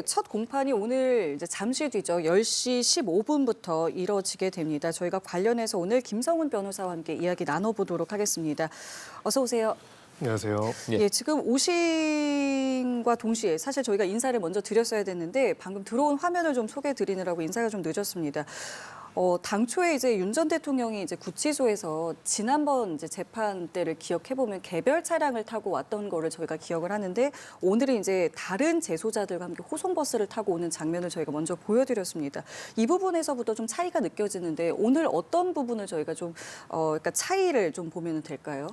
첫 공판이 오늘 이제 잠시 뒤죠. 10시 15분부터 이뤄지게 됩니다. 저희가 관련해서 오늘 김성훈 변호사와 함께 이야기 나눠보도록 하겠습니다. 어서 오세요. 안녕하세요. 예, 지금 오신과 동시에 사실 저희가 인사를 먼저 드렸어야 됐는데 방금 들어온 화면을 좀 소개해 드리느라고 인사가 좀 늦었습니다. 당초에 이제 윤 전 대통령이 이제 구치소에서 지난번 이제 재판 때를 기억해 보면 개별 차량을 타고 왔던 거를 저희가 기억을 하는데 오늘은 이제 다른 재소자들과 함께 호송버스를 타고 오는 장면을 저희가 먼저 보여드렸습니다. 이 부분에서부터 좀 차이가 느껴지는데 오늘 어떤 부분을 저희가 좀 그러니까 차이를 좀 보면 될까요?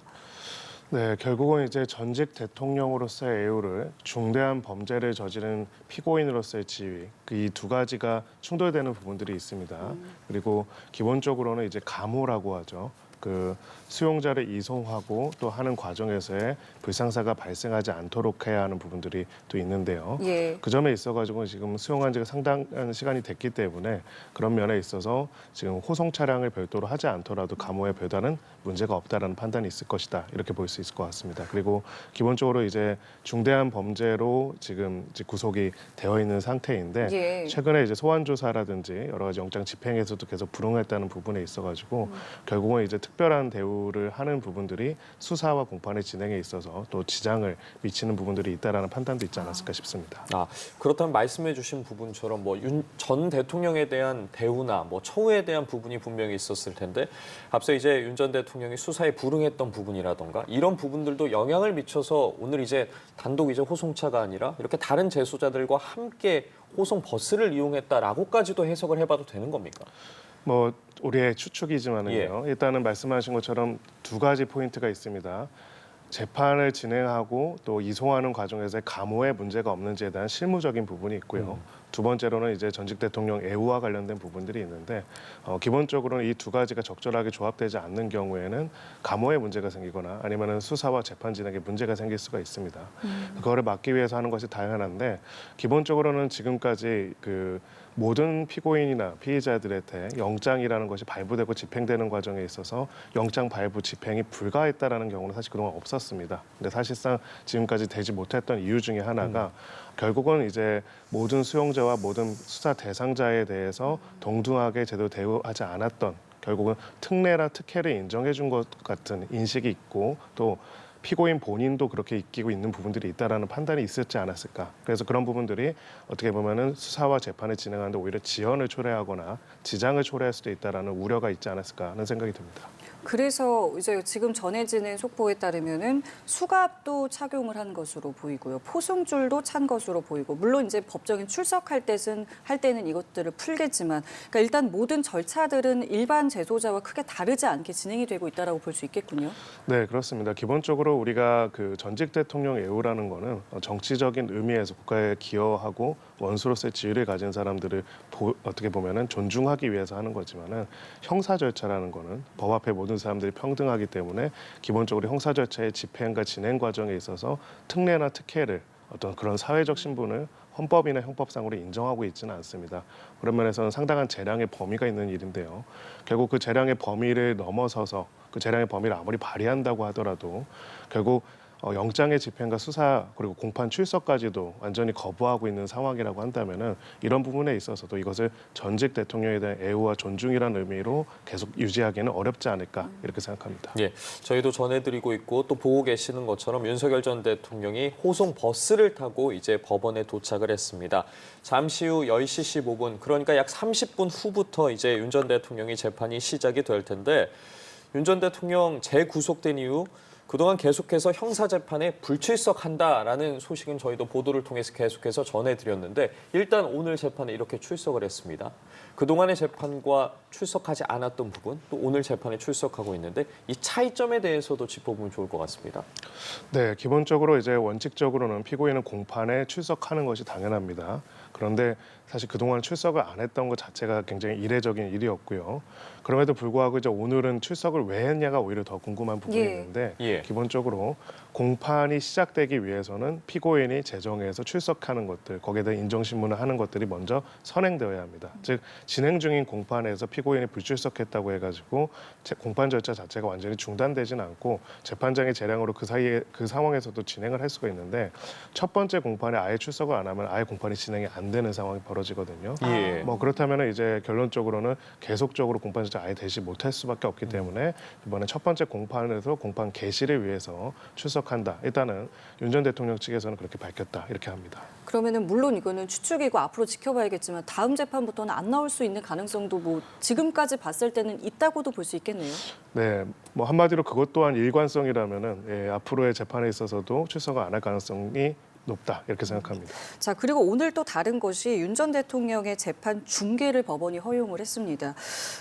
네, 결국은 이제 전직 대통령으로서의 애우를 중대한 범죄를 저지른 피고인으로서의 지위, 그 이 두 가지가 충돌되는 부분들이 있습니다. 그리고 기본적으로는 이제 감호라고 하죠. 그 수용자를 이송하고 또 하는 과정에서의 불상사가 발생하지 않도록 해야 하는 부분들이 또 있는데요. 예. 그 점에 있어가지고 지금 수용한 지가 상당한 시간이 됐기 때문에 그런 면에 있어서 지금 호송 차량을 별도로 하지 않더라도 감호에 별다른 문제가 없다라는 판단이 있을 것이다. 이렇게 볼 수 있을 것 같습니다. 그리고 기본적으로 이제 중대한 범죄로 지금 이제 구속이 되어 있는 상태인데 예. 최근에 이제 소환 조사라든지 여러 가지 영장 집행에서도 계속 불응했다는 부분에 있어가지고 결국은 이제 특별한 대우를 하는 부분들이 수사와 공판의 진행에 있어서 또 지장을 미치는 부분들이 있다라는 판단도 있지 않았을까 싶습니다. 그렇다면 말씀해주신 부분처럼 뭐 윤 전 대통령에 대한 대우나 뭐 처우에 대한 부분이 분명히 있었을 텐데 앞서 이제 윤 전 대통령이 수사에 불응했던 부분이라던가 이런 부분들도 영향을 미쳐서 오늘 이제 단독 이제 호송차가 아니라 이렇게 다른 재소자들과 함께 호송 버스를 이용했다라고까지도 해석을 해봐도 되는 겁니까? 뭐 우리의 추측이지만은요. 일단은 말씀하신 것처럼 두 가지 포인트가 있습니다. 재판을 진행하고 또 이송하는 과정에서의 감호에 문제가 없는지에 대한 실무적인 부분이 있고요. 두 번째로는 이제 전직 대통령 애우와 관련된 부분들이 있는데 기본적으로는 이 두 가지가 적절하게 조합되지 않는 경우에는 감호에 문제가 생기거나 아니면은 수사와 재판 진행에 문제가 생길 수가 있습니다. 그거를 막기 위해서 하는 것이 당연한데 기본적으로는 지금까지 그 모든 피고인이나 피의자들한테 영장이라는 것이 발부되고 집행되는 과정에 있어서 영장 발부 집행이 불가했다라는 경우는 사실 그동안 없었습니다. 근데 사실상 지금까지 되지 못했던 이유 중에 하나가 결국은 이제 모든 수용자와 모든 수사 대상자에 대해서 동등하게 제대로 대우하지 않았던 결국은 특례나 특혜를 인정해 준 것 같은 인식이 있고 또 피고인 본인도 그렇게 느끼고 있는 부분들이 있다라는 판단이 있었지 않았을까. 그래서 그런 부분들이 어떻게 보면은 수사와 재판을 진행하는데 오히려 지연을 초래하거나 지장을 초래할 수도 있다라는 우려가 있지 않았을까 하는 생각이 듭니다. 그래서 이제 지금 전해지는 속보에 따르면은 수갑도 착용을 한 것으로 보이고요. 포승줄도 찬 것으로 보이고 물론 이제 법정에 출석할 때는 이것들을 풀겠지만 그러니까 일단 모든 절차들은 일반 재소자와 크게 다르지 않게 진행이 되고 있다라고 볼 수 있겠군요. 네, 그렇습니다. 기본적으로 우리가 그 전직 대통령 애우라는 거는 정치적인 의미에서 국가에 기여하고 원수로서의 지위를 가진 사람들을 어떻게 보면은 존중하기 위해서 하는 거지만은 형사 절차라는 거는 법 앞에 모든 사람들이 평등하기 때문에 기본적으로 형사 절차의 집행과 진행 과정에 있어서 특례나 특혜를 어떤 그런 사회적 신분을 헌법이나 형법상으로 인정하고 있지는 않습니다. 그런 면에서는 상당한 재량의 범위가 있는 일인데요. 결국 그 재량의 범위를 넘어서서 그 재량의 범위를 아무리 발휘한다고 하더라도 결국 영장의 집행과 수사 그리고 공판 출석까지도 완전히 거부하고 있는 상황이라고 한다면은 이런 부분에 있어서도 이것을 전직 대통령에 대한 애우와 존중이라는 의미로 계속 유지하기는 어렵지 않을까 이렇게 생각합니다. 예, 저희도 전해드리고 있고 또 보고 계시는 것처럼 윤석열 전 대통령이 호송 버스를 타고 이제 법원에 도착을 했습니다. 잠시 후 10시 15분, 그러니까 약 30분 후부터 이제 윤 전 대통령이 재판이 시작이 될 텐데 윤 전 대통령 재구속된 이후 그동안 계속해서 형사재판에 불출석한다라는 소식은 저희도 보도를 통해서 계속해서 전해드렸는데 일단 오늘 재판에 이렇게 출석을 했습니다. 그동안의 재판과 출석하지 않았던 부분, 또 오늘 재판에 출석하고 있는데 이 차이점에 대해서도 짚어보면 좋을 것 같습니다. 네, 기본적으로 이제 원칙적으로는 피고인은 공판에 출석하는 것이 당연합니다. 그런데 사실 그동안 출석을 안 했던 것 자체가 굉장히 이례적인 일이었고요. 그럼에도 불구하고 이제 오늘은 출석을 왜 했냐가 오히려 더 궁금한 부분이 있는데 기본적으로 공판이 시작되기 위해서는 피고인이 재정에서 출석하는 것들, 거기에 대한 인정신문을 하는 것들이 먼저 선행되어야 합니다. 즉 진행 중인 공판에서 피고인 피고인이 불출석했다고 해가지고 공판 절차 자체가 완전히 중단되지는 않고 재판장의 재량으로 그 사이에 그 상황에서도 진행을 할 수가 있는데 첫 번째 공판에 아예 출석을 안 하면 아예 공판이 진행이 안 되는 상황이 벌어지거든요. 예. 뭐 그렇다면 이제 결론적으로는 계속적으로 공판 절차 아예 되지 못할 수밖에 없기 때문에 이번에 첫 번째 공판에서 공판 개시를 위해서 출석한다. 일단은 윤 전 대통령 측에서는 그렇게 밝혔다. 이렇게 합니다. 그러면은 물론 이거는 추측이고 앞으로 지켜봐야겠지만 다음 재판부터는 안 나올 수 있는 가능성도 뭐 지금까지 봤을 때는 있다고도 볼 수 있겠네요. 네, 뭐 한마디로 그것 또한 일관성이라면은 예, 앞으로의 재판에 있어서도 출석을 안 할 가능성이 높다 이렇게 생각합니다. 자, 그리고 오늘 또 다른 것이 윤 전 대통령의 재판 중계를 법원이 허용을 했습니다.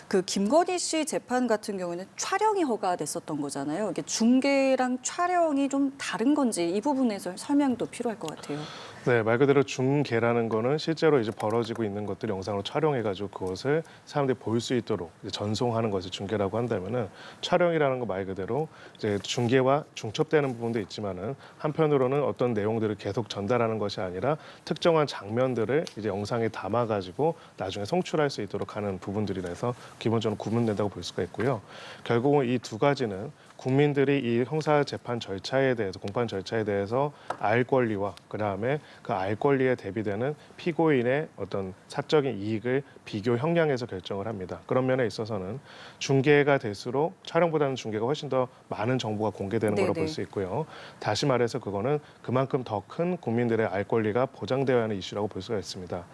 그 김건희 씨 재판 같은 경우에는 촬영이 허가됐었던 거잖아요. 이게 중계랑 촬영이 좀 다른 건지 이 부분에서 설명도 필요할 것 같아요. 네, 말 그대로 중계라는 거는 실제로 이제 벌어지고 있는 것들 영상으로 촬영해가지고 그것을 사람들이 볼 수 있도록 이제 전송하는 것을 중계라고 한다면은 촬영이라는 거 말 그대로 이제 중계와 중첩되는 부분도 있지만은 한편으로는 어떤 내용들을 계속 전달하는 것이 아니라 특정한 장면들을 이제 영상에 담아가지고 나중에 송출할 수 있도록 하는 부분들이라서 기본적으로 구분된다고 볼 수가 있고요. 결국은 이 두 가지는 국민들이 이 형사 재판 절차에 대해서 공판 절차에 대해서 알 권리와 그다음에 그 알 권리에 대비되는 피고인의 어떤 사적인 이익을 비교 형량해서 결정을 합니다. 그런 면에 있어서는 중계가 될수록 촬영보다는 중계가 훨씬 더 많은 정보가 공개되는 거로 볼 수 있고요. 다시 말해서 그거는 그만큼 더 큰 국민들의 알 권리가 보장되어야 하는 이슈라고 볼 수가 있습니다.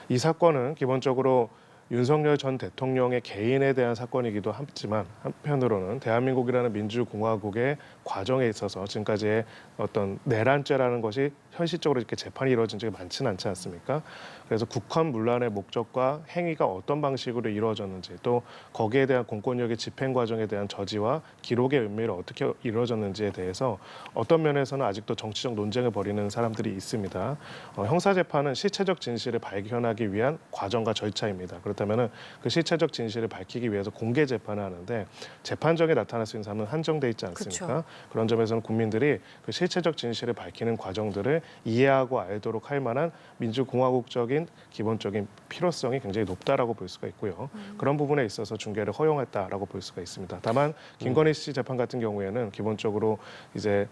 이 사건은 기본적으로 윤석열 전 대통령의 개인에 대한 사건이기도 하지만 한편으로는 대한민국이라는 민주공화국의 과정에 있어서 지금까지의 어떤 내란죄라는 것이 현실적으로 이렇게 재판이 이루어진 적이 많지는 않지 않습니까? 그래서 국헌문란의 목적과 행위가 어떤 방식으로 이루어졌는지 또 거기에 대한 공권력의 집행 과정에 대한 저지와 기록의 은밀이 어떻게 이루어졌는지에 대해서 어떤 면에서는 아직도 정치적 논쟁을 벌이는 사람들이 있습니다. 형사재판은 실체적 진실을 발견하기 위한 과정과 절차입니다. 그렇다면 그 실체적 진실을 밝히기 위해서 공개 재판을 하는데 재판정에 나타날 수 있는 사람은 한정돼 있지 않습니까? 그쵸. 그런 점에서는 국민들이 그 실체적 진실을 밝히는 과정들을 이해하고 알도록 할 만한 민주공화국적인 기본적인 필요성이 굉장히 높다라고 볼 수가 있고요. 그런 부분에 있어서 중계를 허용했다라고 볼 수가 있습니다. 다만 김건희 씨 재판 같은 경우에는 기본적으로 이제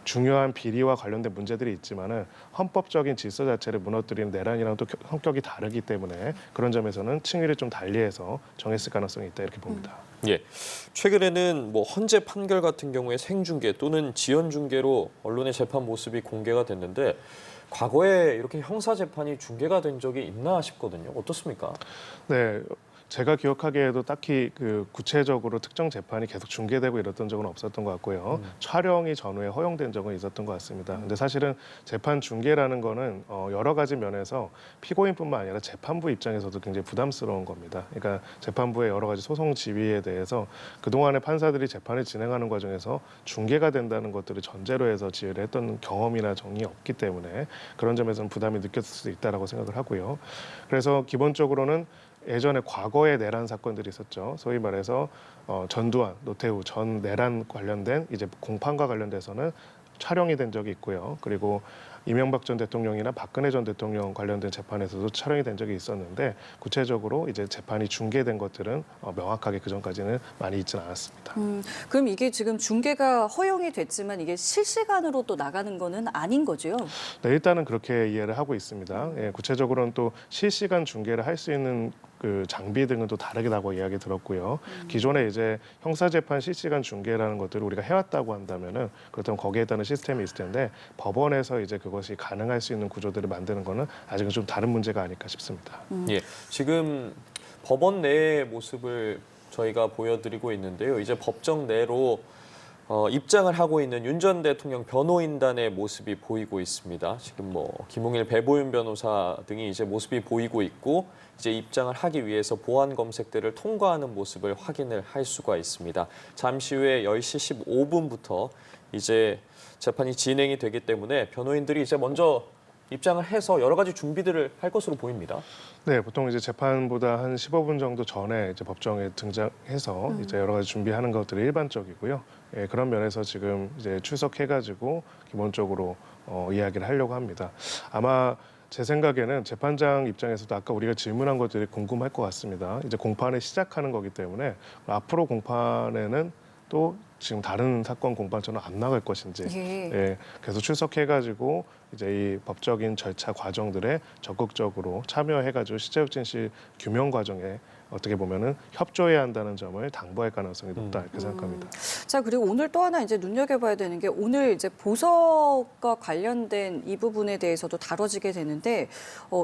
중요한 비리와 관련된 문제들이 있지만은 헌법적인 질서 자체를 무너뜨리는 내란이랑 또 성격이 다르기 때문에 그런 점에서는 층위를 좀 달리해서 정했을 가능성이 있다 이렇게 봅니다. 예. 최근에는 뭐 헌재 판결 같은 경우에 생중계 또는 지연 중계로 언론의 재판 모습이 공개가 됐는데 과거에 이렇게 형사 재판이 중계가 된 적이 있나 싶거든요. 어떻습니까? 네. 제가 기억하기에도 딱히 그 구체적으로 특정 재판이 계속 중계되고 이랬던 적은 없었던 것 같고요. 촬영이 전후에 허용된 적은 있었던 것 같습니다. 근데 사실은 재판 중계라는 거는 여러 가지 면에서 피고인뿐만 아니라 재판부 입장에서도 굉장히 부담스러운 겁니다. 그러니까 재판부의 여러 가지 소송 지휘에 대해서 그동안의 판사들이 재판을 진행하는 과정에서 중계가 된다는 것들을 전제로 해서 지휘를 했던 경험이나 정이 없기 때문에 그런 점에서는 부담이 느꼈을 수 있다라고 생각을 하고요. 그래서 기본적으로는 예전에 과거의 내란 사건들이 있었죠. 소위 말해서 전두환, 노태우 전 내란 관련된 이제 공판과 관련돼서는 촬영이 된 적이 있고요. 그리고 이명박 전 대통령이나 박근혜 전 대통령 관련된 재판에서도 촬영이 된 적이 있었는데 구체적으로 이제 재판이 중계된 것들은 명확하게 그 전까지는 많이 있지는 않았습니다. 그럼 이게 지금 중계가 허용이 됐지만 이게 실시간으로 또 나가는 거는 아닌 거죠? 네, 일단은 그렇게 이해를 하고 있습니다. 예, 구체적으로는 또 실시간 중계를 할 수 있는 그 장비 등은 또 다르다고 이야기 들었고요. 기존에 이제 형사재판 실시간 중계라는 것들을 우리가 해왔다고 한다면은 그렇다면 거기에 따른 시스템이 있을 텐데 법원에서 이제 그것이 가능할 수 있는 구조들을 만드는 거는 아직은 좀 다른 문제가 아닐까 싶습니다. 예. 지금 법원 내의 모습을 저희가 보여드리고 있는데요. 이제 법정 내로 입장을 하고 있는 윤 전 대통령 변호인단의 모습이 보이고 있습니다. 지금 뭐 김웅일 배보윤 변호사 등이 이제 모습이 보이고 있고 이제 입장을 하기 위해서 보안 검색대를 통과하는 모습을 확인을 할 수가 있습니다. 잠시 후에 10시 15분부터 이제 재판이 진행이 되기 때문에 변호인들이 이제 먼저 입장을 해서 여러 가지 준비들을 할 것으로 보입니다. 네, 보통 이제 재판보다 한 15분 정도 전에 이제 법정에 등장해서 이제 여러 가지 준비하는 것들이 일반적이고요. 예, 그런 면에서 지금 이제 출석해가지고 기본적으로 이야기를 하려고 합니다. 아마 제 생각에는 재판장 입장에서도 아까 우리가 질문한 것들이 궁금할 것 같습니다. 이제 공판을 시작하는 거기 때문에 앞으로 공판에는 또 지금 다른 사건 공판처럼 안 나갈 것인지 예, 계속 출석해가지고 이제 이 법적인 절차 과정들에 적극적으로 참여해가지고 시체적 진실 규명 과정에 어떻게 보면은 협조해야 한다는 점을 당부할 가능성이 높다 이렇게 생각합니다. 자, 그리고 오늘 또 하나 이제 눈여겨봐야 되는 게 오늘 이제 보석과 관련된 이 부분에 대해서도 다뤄지게 되는데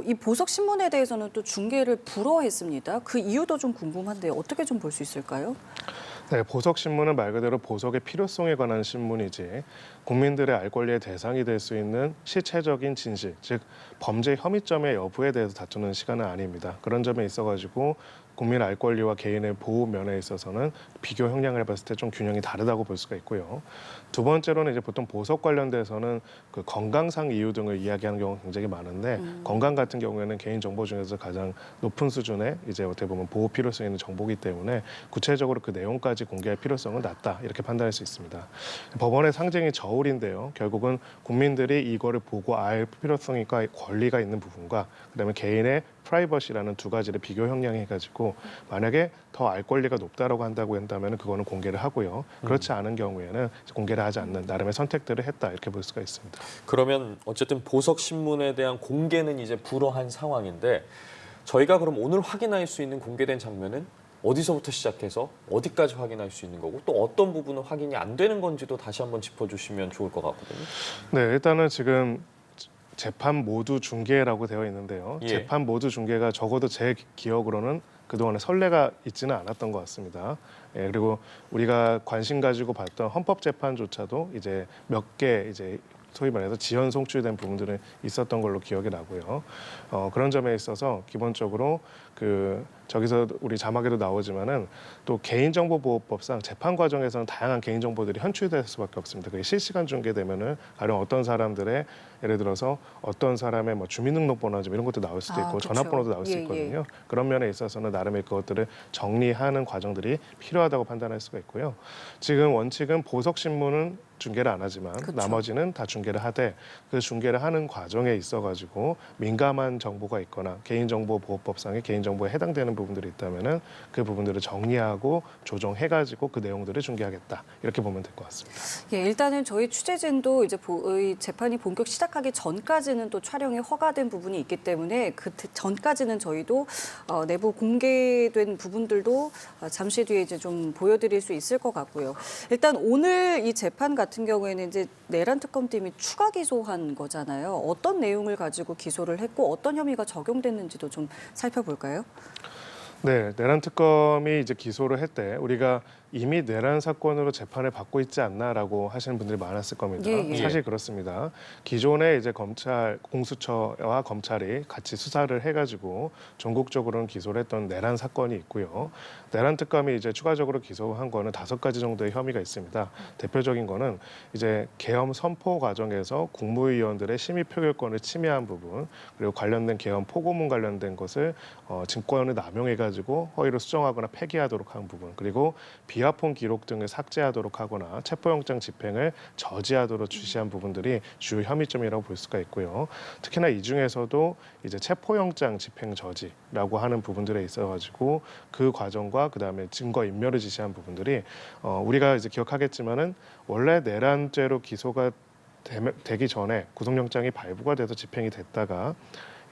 이 보석 신문에 대해서는 또 중계를 불허했습니다. 그 이유도 좀 궁금한데 어떻게 좀 볼 수 있을까요? 네, 보석 신문은 말 그대로 보석의 필요성에 관한 신문이지 국민들의 알 권리의 대상이 될 수 있는 실체적인 진실, 즉 범죄 혐의점의 여부에 대해서 다투는 시간은 아닙니다. 그런 점에 있어가지고 국민 알 권리와 개인의 보호 면에 있어서는 비교 형량을 봤을 때 좀 균형이 다르다고 볼 수가 있고요. 두 번째로는 이제 보통 보석 관련돼서는 그 건강상 이유 등을 이야기하는 경우가 굉장히 많은데 건강 같은 경우에는 개인 정보 중에서 가장 높은 수준의 이제 어떻게 보면 보호 필요성이 있는 정보이기 때문에 구체적으로 그 내용까지 공개할 필요성은 낮다 이렇게 판단할 수 있습니다. 법원의 상징이 저울인데요. 결국은 국민들이 이거를 보고 알 필요성과 권리가 있는 부분과 그다음에 개인의 프라이버시라는 두 가지를 비교 형량해가지고 만약에 더 알 권리가 높다라고 한다면 그거는 공개를 하고요. 그렇지 않은 경우에는 공개를 하지 않는 나름의 선택들을 했다 이렇게 볼 수가 있습니다. 그러면 어쨌든 보석 신문에 대한 공개는 이제 불허한 상황인데 저희가 그럼 오늘 확인할 수 있는 공개된 장면은 어디서부터 시작해서 어디까지 확인할 수 있는 거고 또 어떤 부분은 확인이 안 되는 건지도 다시 한번 짚어주시면 좋을 것 같거든요. 네, 일단은 지금 재판 모두 중계라고 되어 있는데요. 예. 재판 모두 중계가 적어도 제 기억으로는 그동안에 선례가 있지는 않았던 것 같습니다. 예, 그리고 우리가 관심 가지고 봤던 헌법재판조차도 이제 몇 개 이제 소위 말해서 지연 송출된 부분들은 있었던 걸로 기억이 나고요. 그런 점에 있어서 기본적으로 그 저기서 우리 자막에도 나오지만은 또 개인정보보호법상 재판 과정에서는 다양한 개인정보들이 현출될 수밖에 없습니다. 그게 실시간 중계되면은 가령 어떤 사람들의 예를 들어서 어떤 사람의 뭐 주민등록번호 이런 것도 나올 수도 있고 그렇죠. 전화번호도 나올 수 예, 있거든요. 예. 그런 면에 있어서는 나름의 그것들을 정리하는 과정들이 필요하다고 판단할 수가 있고요. 지금 원칙은 보석 신문은 중계를 안 하지만 그쵸. 나머지는 다 중계를 하되 그 중계를 하는 과정에 있어가지고 민감한 정보가 있거나 개인정보보호법상의 개인정보에 해당되는 부분들이 있다면은 그 부분들을 정리하고 조정해가지고 그 내용들을 중계하겠다 이렇게 보면 될 것 같습니다. 예, 일단은 저희 취재진도 이제 이 재판이 본격 시작하기 전까지는 또 촬영이 허가된 부분이 있기 때문에 그 전까지는 저희도 내부 공개된 부분들도 잠시 뒤에 이제 좀 보여드릴 수 있을 것 같고요. 일단 오늘 이 재판 같은 경우에는 이제 내란 특검팀이 추가 기소한 거잖아요. 어떤 내용을 가지고 기소를 했고 어떤 혐의가 적용됐는지도 좀 살펴볼까요? 네, 내란 특검이 이제 기소를 했대. 우리가 이미 내란 사건으로 재판을 받고 있지 않나라고 하시는 분들이 많았을 겁니다. 예, 예. 사실 그렇습니다. 기존에 이제 검찰, 공수처와 검찰이 같이 수사를 해가지고 전국적으로는 기소를 했던 내란 사건이 있고요. 내란 특검이 이제 추가적으로 기소한 거는 5가지 정도의 혐의가 있습니다. 대표적인 거는 이제 계엄 선포 과정에서 국무위원들의 심의 표결권을 침해한 부분, 그리고 관련된 계엄 포고문 관련된 것을 증권을 남용해가지고 허위로 수정하거나 폐기하도록 한 부분, 그리고 비화폰 기록 등을 삭제하도록 하거나 체포영장 집행을 저지하도록 지시한 부분들이 주요 혐의점이라고 볼 수가 있고요. 특히나 이 중에서도 이제 체포영장 집행 저지라고 하는 부분들에 있어가지고 그 과정과 그 다음에 증거 인멸을 지시한 부분들이 우리가 이제 기억하겠지만은 원래 내란죄로 기소가 되기 전에 구속영장이 발부가 돼서 집행이 됐다가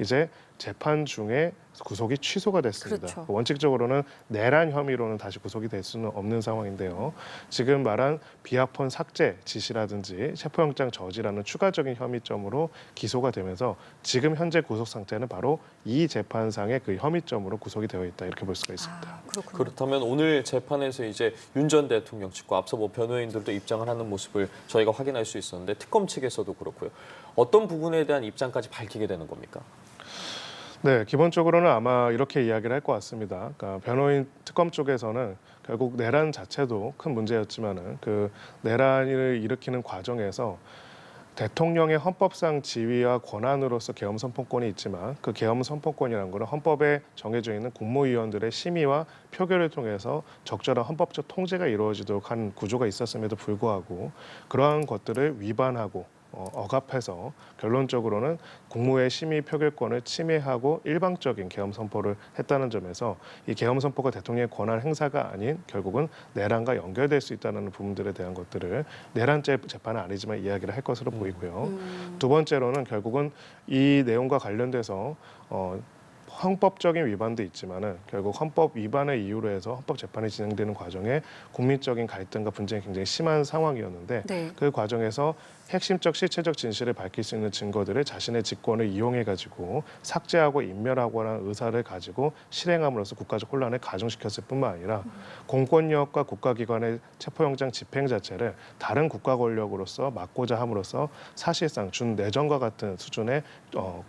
이제 재판 중에 구속이 취소가 됐습니다. 그렇죠. 원칙적으로는 내란 혐의로는 다시 구속이 될 수는 없는 상황인데요. 지금 말한 비화폰 삭제 지시라든지 체포영장 저지라는 추가적인 혐의점으로 기소가 되면서 지금 현재 구속 상태는 바로 이 재판상의 그 혐의점으로 구속이 되어 있다 이렇게 볼 수가 있습니다. 아, 그렇군요. 그렇다면 오늘 재판에서 이제 윤 전 대통령 측과 앞서 뭐 변호인들도 입장을 하는 모습을 저희가 확인할 수 있었는데 특검 측에서도 그렇고요. 어떤 부분에 대한 입장까지 밝히게 되는 겁니까? 네, 기본적으로는 아마 이렇게 이야기를 할 것 같습니다. 그러니까 변호인 특검 쪽에서는 결국 내란 자체도 큰 문제였지만은 그 내란을 일으키는 과정에서 대통령의 헌법상 지위와 권한으로서 계엄 선포권이 있지만 그 계엄 선포권이라는 것은 헌법에 정해져 있는 국무위원들의 심의와 표결을 통해서 적절한 헌법적 통제가 이루어지도록 한 구조가 있었음에도 불구하고 그러한 것들을 위반하고 억압해서 결론적으로는 국무회의 심의 표결권을 침해하고 일방적인 계엄 선포를 했다는 점에서 이 계엄 선포가 대통령의 권한 행사가 아닌 결국은 내란과 연결될 수 있다는 부분들에 대한 것들을 내란죄 재판은 아니지만 이야기를 할 것으로 보이고요. 두 번째로는 결국은 이 내용과 관련돼서 헌법적인 위반도 있지만은 결국 헌법 위반을 이유로 해서 헌법 재판이 진행되는 과정에 국민적인 갈등과 분쟁이 굉장히 심한 상황이었는데 네. 그 과정에서 핵심적 실체적 진실을 밝힐 수 있는 증거들을 자신의 직권을 이용해 가지고 삭제하고 인멸하거나 의사를 가지고 실행함으로써 국가적 혼란을 가중시켰을 뿐만 아니라 공권력과 국가기관의 체포영장 집행 자체를 다른 국가 권력으로서 막고자 함으로써 사실상 준내전과 같은 수준의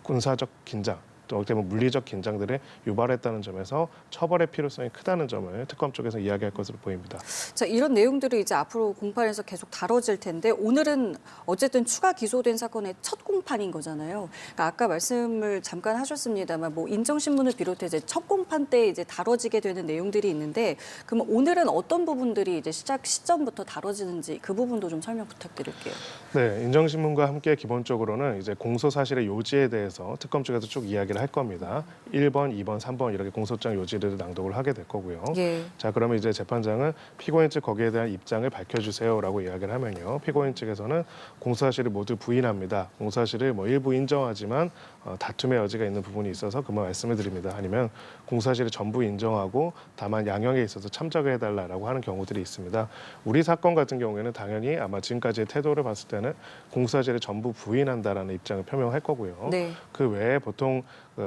군사적 긴장 또 어떻게 보면 물리적 긴장들을 유발했다는 점에서 처벌의 필요성이 크다는 점을 특검 쪽에서 이야기할 것으로 보입니다. 자, 이런 내용들이 이제 앞으로 공판에서 계속 다뤄질 텐데 오늘은 어쨌든 추가 기소된 사건의 첫 공판인 거잖아요. 그러니까 아까 말씀을 잠깐 하셨습니다만 뭐 인정신문을 비롯해 이제 첫 공판 때 이제 다뤄지게 되는 내용들이 있는데 그럼 오늘은 어떤 부분들이 이제 시작 시점부터 다뤄지는지 그 부분도 좀 설명 부탁드릴게요. 네, 인정신문과 함께 기본적으로는 이제 공소 사실의 요지에 대해서 특검 쪽에서 쭉 이야기를 할 겁니다. 1번, 2번, 3번 이렇게 공소장 요지를 낭독을 하게 될 거고요. 예. 자, 그러면 이제 재판장은 피고인 측 거기에 대한 입장을 밝혀주세요라고 이야기를 하면요. 피고인 측에서는 공소 사실을 모두 부인합니다. 공소 사실을 뭐 일부 인정하지만 다툼의 여지가 있는 부분이 있어서 그만 말씀을 드립니다. 아니면 공소 사실을 전부 인정하고 다만 양형에 있어서 참작을 해달라고 하는 경우들이 있습니다. 우리 사건 같은 경우에는 당연히 아마 지금까지의 태도를 봤을 때는 공소 사실을 전부 부인한다라는 입장을 표명할 거고요. 네. 그 외에 보통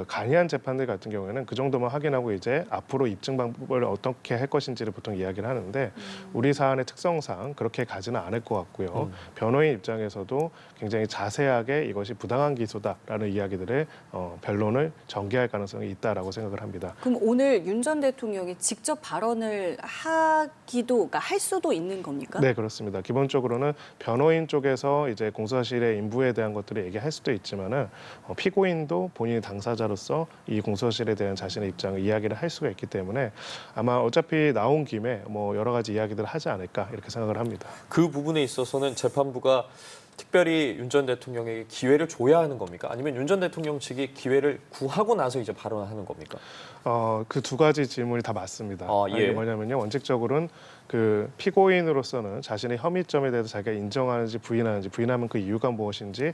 간이한 재판들 같은 경우에는 그 정도만 확인하고 이제 앞으로 입증 방법을 어떻게 할 것인지를 보통 이야기를 하는데 우리 사안의 특성상 그렇게 가지는 않을 것 같고요. 변호인 입장에서도 굉장히 자세하게 이것이 부당한 기소다라는 이야기들을 변론을 전개할 가능성이 있다라고 생각을 합니다. 그럼 오늘 윤 전 대통령이 직접 발언을 하기도, 그러니까 할 수도 있는 겁니까? 네, 그렇습니다. 기본적으로는 변호인 쪽에서 이제 공소사실의 인부에 대한 것들을 얘기할 수도 있지만은 피고인도 본인이 당사자로서 이 공소사실에 대한 자신의 입장을 이야기를 할 수가 있기 때문에 아마 어차피 나온 김에 뭐 여러 가지 이야기들을 하지 않을까 이렇게 생각을 합니다. 그 부분에 있어서는 재판부가 특별히 윤 전 대통령에게 기회를 줘야 하는 겁니까? 아니면 윤 전 대통령 측이 기회를 구하고 나서 이제 발언하는 겁니까? 그 두 가지 질문이 다 맞습니다. 예. 이게 뭐냐면요. 원칙적으로는 그 피고인으로서는 자신의 혐의점에 대해서 자기가 인정하는지 부인하는지 부인하면 그 이유가 무엇인지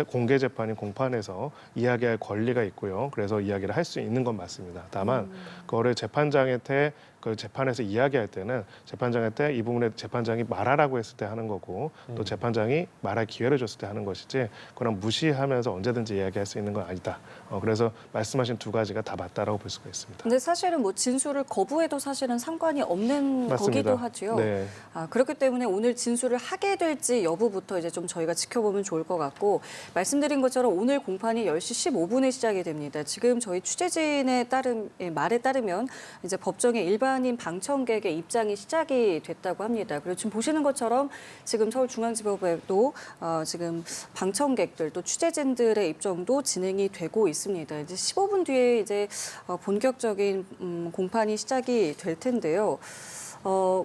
공개 재판인 공판에서 이야기할 권리가 있고요. 그래서 이야기를 할 수 있는 건 맞습니다. 다만 그거를 재판장한테 그 재판에서 이야기할 때는 재판장한테 이 부분에 재판장이 말하라고 했을 때 하는 거고 또 재판장이 말할 기회를 줬을 때 하는 것이지 그럼 무시하면서 언제든지 이야기할 수 있는 건 아니다. 그래서 말씀하신 두 가지가 다 맞다라고 볼 수가 있습니다. 근데 사실은 뭐 진술을 거부해도 사실은 상관이 없는 맞습니다. 거기도 하죠. 네. 그렇기 때문에 오늘 진술을 하게 될지 여부부터 이제 좀 저희가 지켜보면 좋을 것 같고 말씀드린 것처럼 오늘 공판이 10시 15분에 시작이 됩니다. 지금 저희 취재진의 말에 따르면 이제 법정에 일반인 방청객의 입장이 시작이 됐다고 합니다. 그리고 지금 보시는 것처럼 지금 서울중앙지법에도 지금 방청객들 또 취재진들의 입장도 진행이 되고 있습니다. 이제 15분 뒤에 이제 본격적인 공판이 시작이 될 텐데요.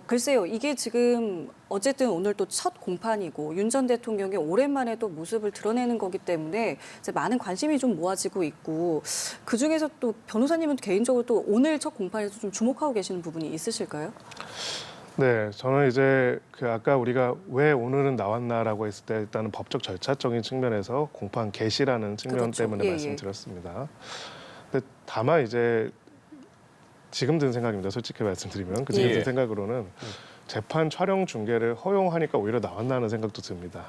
글쎄요, 이게 지금 어쨌든 오늘 또 첫 공판이고 윤 전 대통령이 오랜만에 또 모습을 드러내는 거기 때문에 이제 많은 관심이 좀 모아지고 있고 그 중에서 또 변호사님은 개인적으로 또 오늘 첫 공판에서 좀 주목하고 계시는 부분이 있으실까요? 네, 저는 이제 그 아까 우리가 왜 오늘은 나왔나라고 했을 때 일단은 법적 절차적인 측면에서 공판 개시라는 측면 그렇죠. 때문에 예, 말씀드렸습니다. 근데 다만 이제 지금 든 생각입니다. 솔직히 말씀드리면 지금 든 생각으로는 재판 촬영 중계를 허용하니까 오히려 나왔나 하는 생각도 듭니다.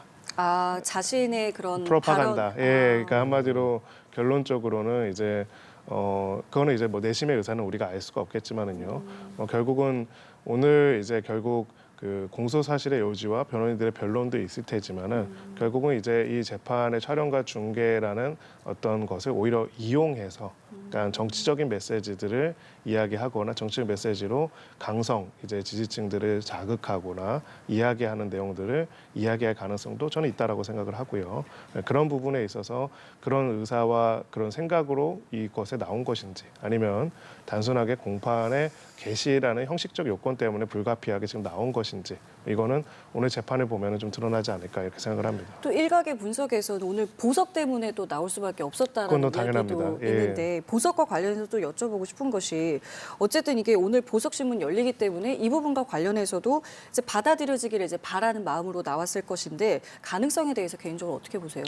자신의 그런 프로파간다. 발언. 그러니까 한마디로 결론적으로는 이제 그거는 이제 뭐 내심의 의사는 우리가 알 수가 없겠지만은요. 결국은 오늘 이제 결국 그 공소 사실의 요지와 변호인들의 변론도 있을 테지만은 결국은 이제 이 재판의 촬영과 중계라는 어떤 것을 오히려 이용해서 그러니까 정치적인 메시지들을 이야기하거나 정치적 메시지로 강성 이제 지지층들을 자극하거나 이야기하는 내용들을 이야기할 가능성도 저는 있다라고 생각을 하고요. 그런 부분에 있어서 그런 의사와 그런 생각으로 이것에 나온 것인지 아니면 단순하게 공판의 개시라는 형식적 요건 때문에 불가피하게 지금 나온 것인지 이거는 오늘 재판을 보면은 좀 드러나지 않을까 이렇게 생각을 합니다. 또 일각의 분석에서는 오늘 보석 때문에 또 나올 수밖에 없었다라는 그건 또 이야기도 당연합니다. 예. 있는데 보석과 관련해서 또 여쭤보고 싶은 것이 어쨌든 이게 오늘 보석 신문 열리기 때문에 이 부분과 관련해서도 이제 받아들여지기를 이제 바라는 마음으로 나왔을 것인데 가능성에 대해서 개인적으로 어떻게 보세요?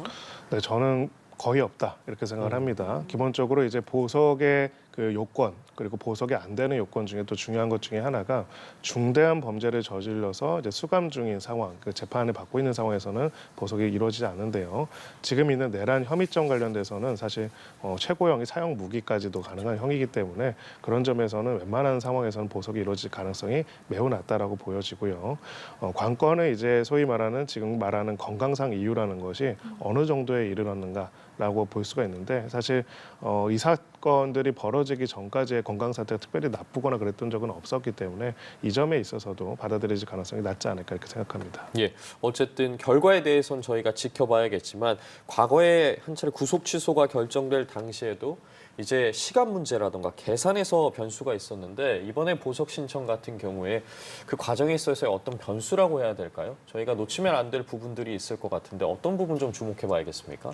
네, 저는 거의 없다 이렇게 생각을 합니다. 기본적으로 이제 보석의 그 요건 그리고 보석이 안 되는 요건 중에 또 중요한 것 중에 하나가 중대한 범죄를 저질러서 이제 수감 중인 상황, 그 재판을 받고 있는 상황에서는 보석이 이루어지지 않는데요. 지금 있는 내란 혐의점 관련돼서는 사실 최고형이 사형 무기까지도 가능한 형이기 때문에 그런 점에서는 웬만한 상황에서는 보석이 이루어질 가능성이 매우 낮다라고 보여지고요. 관건은 이제 소위 말하는 지금 말하는 건강상 이유라는 것이 어느 정도에 이르렀는가. 라고 볼 수가 있는데 사실 이 사건들이 벌어지기 전까지의 건강 상태가 특별히 나쁘거나 그랬던 적은 없었기 때문에 이 점에 있어서도 받아들여질 가능성이 낮지 않을까 이렇게 생각합니다. 예, 어쨌든 결과에 대해서는 저희가 지켜봐야겠지만 과거에 한 차례 구속 취소가 결정될 당시에도 이제 시간 문제라든가 계산에서 변수가 있었는데 이번에 보석 신청 같은 경우에 그 과정에 있어서의 어떤 변수라고 해야 될까요? 저희가 놓치면 안 될 부분들이 있을 것 같은데 어떤 부분 좀 주목해봐야겠습니까?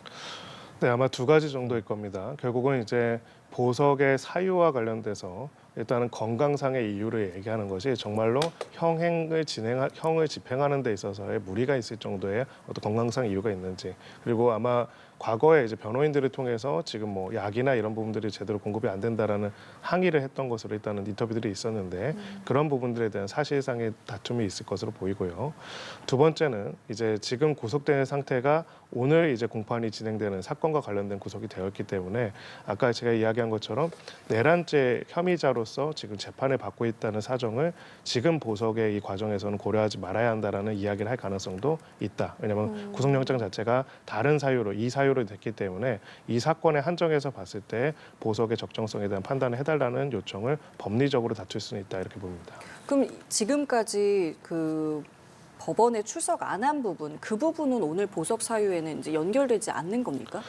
네, 아마 두 가지 정도일 겁니다. 결국은 이제 보석의 사유와 관련돼서 일단은 건강상의 이유를 얘기하는 것이 정말로 형을 집행하는 데 있어서의 무리가 있을 정도의 어떤 건강상 이유가 있는지 그리고 아마 과거에 이제 변호인들을 통해서 지금 뭐 약이나 이런 부분들이 제대로 공급이 안 된다라는 항의를 했던 것으로 일단은 인터뷰들이 있었는데 그런 부분들에 대한 사실상의 다툼이 있을 것으로 보이고요. 두 번째는 이제 지금 구속된 상태가 오늘 이제 공판이 진행되는 사건과 관련된 구속이 되었기 때문에 아까 제가 이야기한 것처럼 내란죄 혐의자로서 지금 재판을 받고 있다는 사정을 지금 보석의 이 과정에서는 고려하지 말아야 한다라는 이야기를 할 가능성도 있다. 왜냐하면 구속영장 자체가 다른 사유로 이 사유로 됐기 때문에 이 사건의 한정에서 봤을 때 보석의 적정성에 대한 판단을 해달라는 요청을 법리적으로 다툴 수는 있다 이렇게 봅니다. 그럼 지금까지 그 법원에 출석 안 한 부분, 그 부분은 오늘 보석 사유에는 이제 연결되지 않는 겁니까?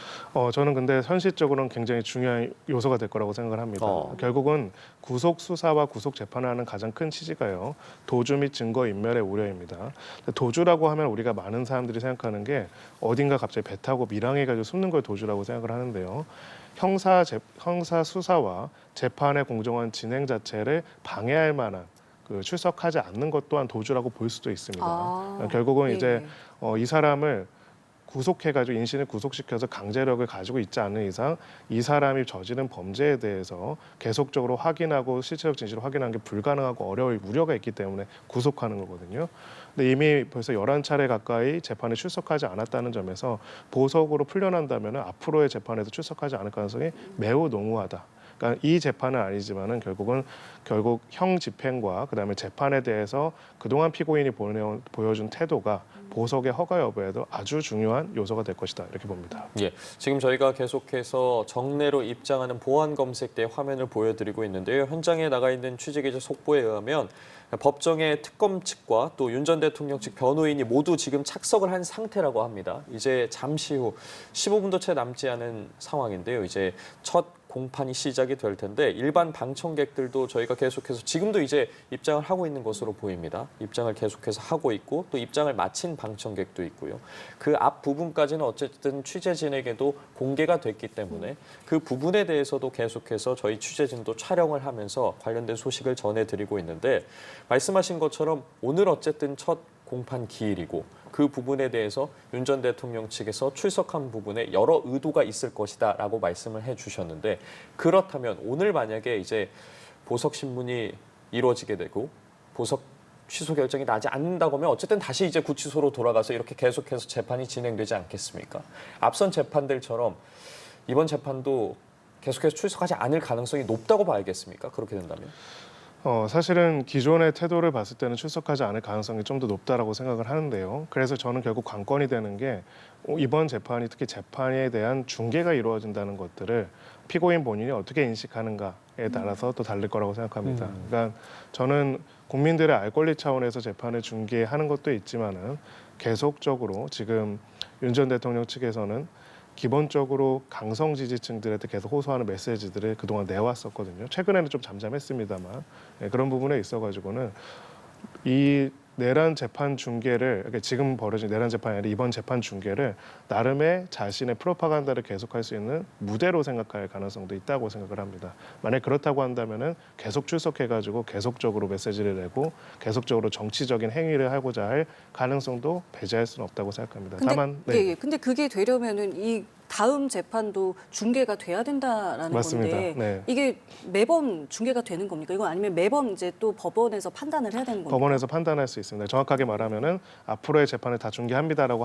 저는 근데 현실적으로는 굉장히 중요한 요소가 될 거라고 생각을 합니다. 결국은 구속 수사와 구속 재판을 하는 가장 큰 취지가요. 도주 및 증거 인멸의 우려입니다. 도주라고 하면 우리가 많은 사람들이 생각하는 게 어딘가 갑자기 배 타고 밀항해가지고 숨는 걸 도주라고 생각을 하는데요. 형사 수사와 재판의 공정한 진행 자체를 방해할 만한 그 출석하지 않는 것 또한 도주라고 볼 수도 있습니다. 결국은 이제 이 사람을 구속해가지고 인신을 구속시켜서 강제력을 가지고 있지 않은 이상 이 사람이 저지른 범죄에 대해서 계속적으로 확인하고 실체적 진실을 확인하는 게 불가능하고 어려울 우려가 있기 때문에 구속하는 거거든요. 근데 이미 벌써 11차례 가까이 재판에 출석하지 않았다는 점에서 보석으로 풀려난다면 앞으로의 재판에도 출석하지 않을 가능성이 매우 농후하다. 그러니까 이 재판은 아니지만은 결국 형 집행과 그다음에 재판에 대해서 그동안 피고인이 보여준 태도가 보석의 허가 여부에도 아주 중요한 요소가 될 것이다 이렇게 봅니다. 예, 지금 저희가 계속해서 정례로 입장하는 보안 검색대 화면을 보여드리고 있는데요. 현장에 나가 있는 취재기자 속보에 의하면 법정의 특검 측과 또 윤 전 대통령 측 변호인이 모두 지금 착석을 한 상태라고 합니다. 이제 잠시 후 15분도 채 남지 않은 상황인데요. 이제 첫 공판이 시작이 될 텐데 일반 방청객들도 저희가 계속해서 지금도 이제 입장을 하고 있는 것으로 보입니다. 입장을 계속해서 하고 있고 또 입장을 마친 방청객도 있고요. 그 앞 부분까지는 어쨌든 취재진에게도 공개가 됐기 때문에 그 부분에 대해서도 계속해서 저희 취재진도 촬영을 하면서 관련된 소식을 전해드리고 있는데 말씀하신 것처럼 오늘 어쨌든 첫 공판 기일이고 그 부분에 대해서 윤 전 대통령 측에서 출석한 부분에 여러 의도가 있을 것이다라고 말씀을 해주셨는데 그렇다면 오늘 만약에 이제 보석 신문이 이루어지게 되고 보석 취소 결정이 나지 않는다고 하면 어쨌든 다시 이제 구치소로 돌아가서 이렇게 계속해서 재판이 진행되지 않겠습니까? 앞선 재판들처럼 이번 재판도 계속해서 출석하지 않을 가능성이 높다고 봐야겠습니까? 그렇게 된다면? 사실은 기존의 태도를 봤을 때는 출석하지 않을 가능성이 좀 더 높다라고 생각을 하는데요. 그래서 저는 결국 관건이 되는 게 이번 재판이 특히 재판에 대한 중계가 이루어진다는 것들을 피고인 본인이 어떻게 인식하는가에 따라서 또 다를 거라고 생각합니다. 그러니까 저는 국민들의 알 권리 차원에서 재판을 중계하는 것도 있지만은 계속적으로 지금 윤 전 대통령 측에서는 기본적으로 강성 지지층들한테 계속 호소하는 메시지들을 그동안 내왔었거든요. 최근에는 좀 잠잠했습니다만 그런 부분에 있어가지고는 이 내란 재판 중계를 그러니까 지금 벌어진 내란 재판이 아니라 이번 재판 중계를 나름의 자신의 프로파간다를 계속할 수 있는 무대로 생각할 가능성도 있다고 생각을 합니다. 만약 그렇다고 한다면은 계속 출석해가지고 계속적으로 메시지를 내고 계속적으로 정치적인 행위를 하고자 할 가능성도 배제할 수는 없다고 생각합니다. 근데, 다만 근데 그게 되려면은 이 다음 재판도 중계가 돼야 된다라는 맞습니다. 건데 네. 이게 매번 중계가 되는 겁니까? 이건 아니면 매번 이제 또 법원에서 판단을 해야 되는 겁니까? 법원에서 판단할 수 있습니다. 정확하게 말하면은 앞으로의 재판을 다 중계합니다라고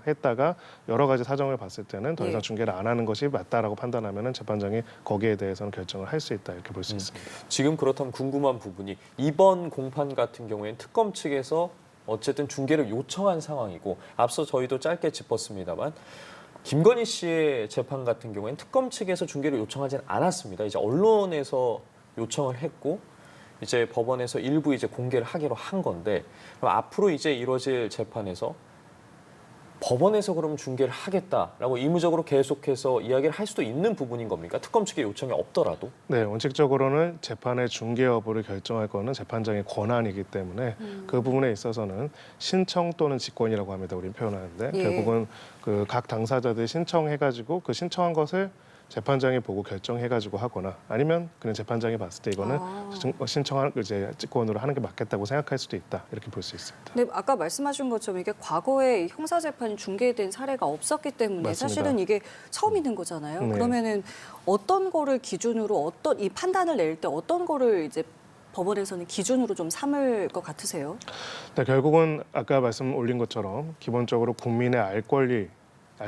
했다가 여러 가지 사정을 봤을 때는 더 이상 예. 중계를 안 하는 것이 맞다라고 판단하면은 재판장이 거기에 대해서는 결정을 할 수 있다 이렇게 볼 수 있습니다. 지금 그렇다면 궁금한 부분이 이번 공판 같은 경우에는 특검 측에서 어쨌든 중계를 요청한 상황이고 앞서 저희도 짧게 짚었습니다만 김건희 씨의 재판 같은 경우에는 특검 측에서 중계를 요청하지는 않았습니다. 이제 언론에서 요청을 했고 이제 법원에서 일부 이제 공개를 하기로 한 건데 그럼 앞으로 이제 이루어질 재판에서 법원에서 그럼 중계를 하겠다라고 의무적으로 계속해서 이야기를 할 수도 있는 부분인 겁니까? 특검 측의 요청이 없더라도? 네, 원칙적으로는 재판의 중계 여부를 결정할 거는 재판장의 권한이기 때문에 그 부분에 있어서는 신청 또는 직권이라고 합니다. 우리는 표현하는데 예. 결국은 그 각 당사자들이 신청해가지고 그 신청한 것을 재판장이 보고 결정해가지고 하거나 아니면 그냥 재판장이 봤을 때 이거는 신청한 이제 직권으로 하는 게 맞겠다고 생각할 수도 있다 이렇게 볼 수 있습니다. 근데 아까 말씀하신 것처럼 이게 과거에 형사 재판이 중계된 사례가 없었기 때문에 맞습니다. 사실은 이게 처음 있는 거잖아요. 네. 그러면은 어떤 거를 기준으로 어떤 이 판단을 낼 때 어떤 거를 이제 법원에서는 기준으로 좀 삼을 것 같으세요? 네, 결국은 아까 말씀 올린 것처럼 기본적으로 국민의 알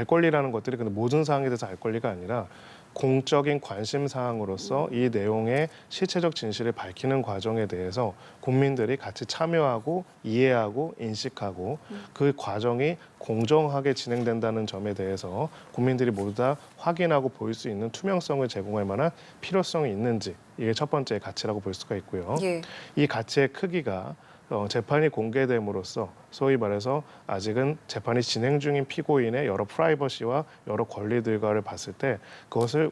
권리라는 것들이 근데 모든 사항에 대해서 알 권리가 아니라 공적인 관심 사항으로서 이 내용의 실체적 진실을 밝히는 과정에 대해서 국민들이 같이 참여하고 이해하고 인식하고 그 과정이 공정하게 진행된다는 점에 대해서 국민들이 모두 다 확인하고 볼 수 있는 투명성을 제공할 만한 필요성이 있는지 이게 첫 번째 가치라고 볼 수가 있고요. 예. 이 가치의 크기가 재판이 공개됨으로써 소위 말해서 아직은 재판이 진행 중인 피고인의 여러 프라이버시와 여러 권리들과를 봤을 때 그것을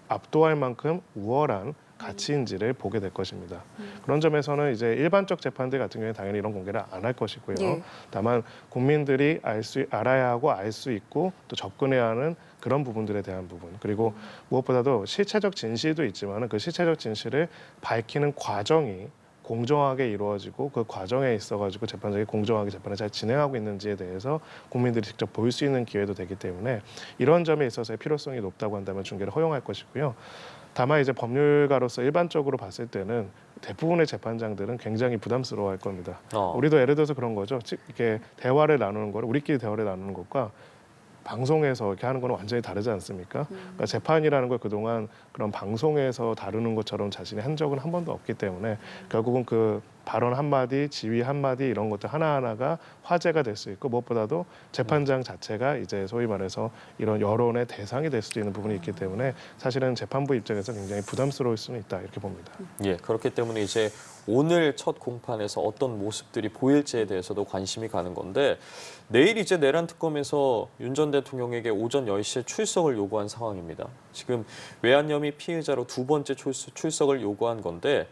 압도할 만큼 우월한 가치인지를 보게 될 것입니다. 그런 점에서는 이제 일반적 재판들 같은 경우에 당연히 이런 공개를 안 할 것이고요. 예. 다만 국민들이 알아야 하고 알 수 있고 또 접근해야 하는 그런 부분들에 대한 부분 그리고 무엇보다도 실체적 진실도 있지만 그 실체적 진실을 밝히는 과정이 공정하게 이루어지고 그 과정에 있어가지고 재판장이 공정하게 재판을 잘 진행하고 있는지에 대해서 국민들이 직접 볼 수 있는 기회도 되기 때문에 이런 점에 있어서의 필요성이 높다고 한다면 중계를 허용할 것이고요. 다만 이제 법률가로서 일반적으로 봤을 때는 대부분의 재판장들은 굉장히 부담스러워할 겁니다. 우리도 예를 들어서 그런 거죠. 이렇게 대화를 나누는 거를 우리끼리 대화를 나누는 것과 방송에서 이렇게 하는 건 완전히 다르지 않습니까? 그러니까 재판이라는 걸 그동안 그런 방송에서 다루는 것처럼 자신이 한 적은 한 번도 없기 때문에 결국은 그 발언 한마디, 지휘 한마디 이런 것들 하나하나가 화제가 될 수 있고 무엇보다도 재판장 자체가 이제 소위 말해서 이런 여론의 대상이 될 수도 있는 부분이 있기 때문에 사실은 재판부 입장에서 굉장히 부담스러울 수는 있다 이렇게 봅니다. 예, 그렇기 때문에 이제 오늘 첫 공판에서 어떤 모습들이 보일지에 대해서도 관심이 가는 건데 내일 이제 내란 특검에서 윤 전 대통령에게 오전 10시에 출석을 요구한 상황입니다. 지금 외환혐의 피의자로 두 번째 출석을 요구한 건데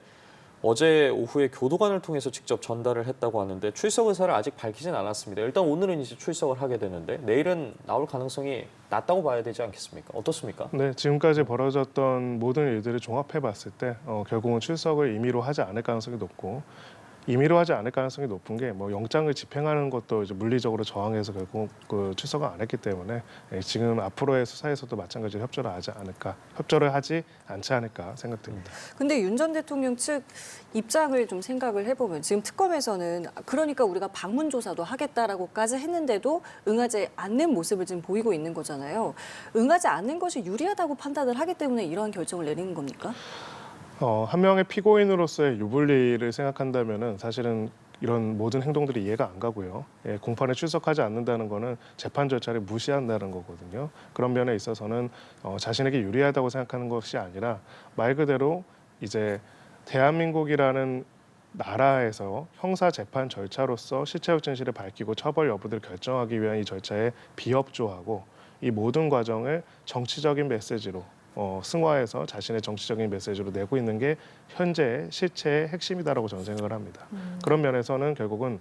어제 오후에 교도관을 통해서 직접 전달을 했다고 하는데 출석 의사를 아직 밝히진 않았습니다. 일단 오늘은 이제 출석을 하게 되는데 내일은 나올 가능성이 낮다고 봐야 되지 않겠습니까? 어떻습니까? 네, 지금까지 벌어졌던 모든 일들을 종합해 봤을 때 결국은 출석을 임의로 하지 않을 가능성이 높고 임의로 하지 않을 가능성이 높은 게 뭐 영장을 집행하는 것도 이제 물리적으로 저항해서 결국 그 출석을 안 했기 때문에 지금 앞으로의 수사에서도 마찬가지로 협조를 하지 않지 않을까 생각됩니다. 근데 윤 전 대통령 측 입장을 좀 생각을 해보면 지금 특검에서는 그러니까 우리가 방문 조사도 하겠다라고까지 했는데도 응하지 않는 모습을 지금 보이고 있는 거잖아요. 응하지 않는 것이 유리하다고 판단을 하기 때문에 이러한 결정을 내리는 겁니까? 한 명의 피고인으로서의 유불리를 생각한다면은 사실은 이런 모든 행동들이 이해가 안 가고요. 예, 공판에 출석하지 않는다는 거는 재판 절차를 무시한다는 거거든요. 그런 면에 있어서는 자신에게 유리하다고 생각하는 것이 아니라 말 그대로 이제 대한민국이라는 나라에서 형사 재판 절차로서 실체적 진실을 밝히고 처벌 여부를 결정하기 위한 이 절차에 비협조하고 이 모든 과정을 정치적인 메시지로 승화해서 자신의 정치적인 메시지로 내고 있는 게 현재의 실체의 핵심이다라고 저는 생각을 합니다. 그런 면에서는 결국은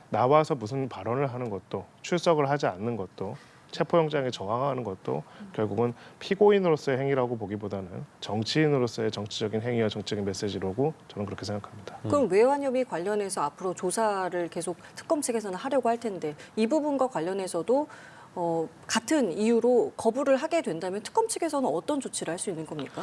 나와서 무슨 발언을 하는 것도 출석을 하지 않는 것도 체포영장에 저항하는 것도 결국은 피고인으로서의 행위라고 보기보다는 정치인으로서의 정치적인 행위와 정치적인 메시지라고 저는 그렇게 생각합니다. 그럼 외환 혐의 관련해서 앞으로 조사를 계속 특검 측에서는 하려고 할 텐데 이 부분과 관련해서도 같은 이유로 거부를 하게 된다면 특검 측에서는 어떤 조치를 할 수 있는 겁니까?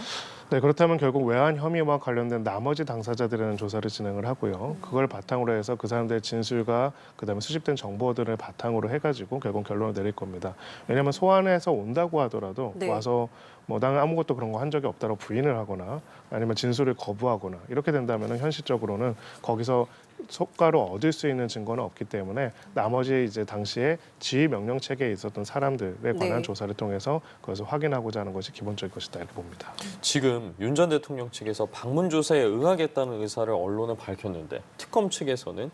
네, 그렇다면 결국 외환 혐의와 관련된 나머지 당사자들에는 조사를 진행을 하고요. 그걸 바탕으로 해서 그 사람들의 진술과 그다음에 수집된 정보들을 바탕으로 해가지고 결국 결론을 내릴 겁니다. 왜냐하면 소환해서 온다고 하더라도 네. 와서 뭐 나는 아무것도 그런 거 한 적이 없다고 부인을 하거나 아니면 진술을 거부하거나 이렇게 된다면 현실적으로는 거기서 효과로 얻을 수 있는 증거는 없기 때문에 나머지 이제 당시에 지휘 명령 체계에 있었던 사람들에 관한 네. 조사를 통해서 그것을 확인하고자 하는 것이 기본적인 것이다 이렇게 봅니다. 지금 윤 전 대통령 측에서 방문 조사에 응하겠다는 의사를 언론에 밝혔는데 특검 측에서는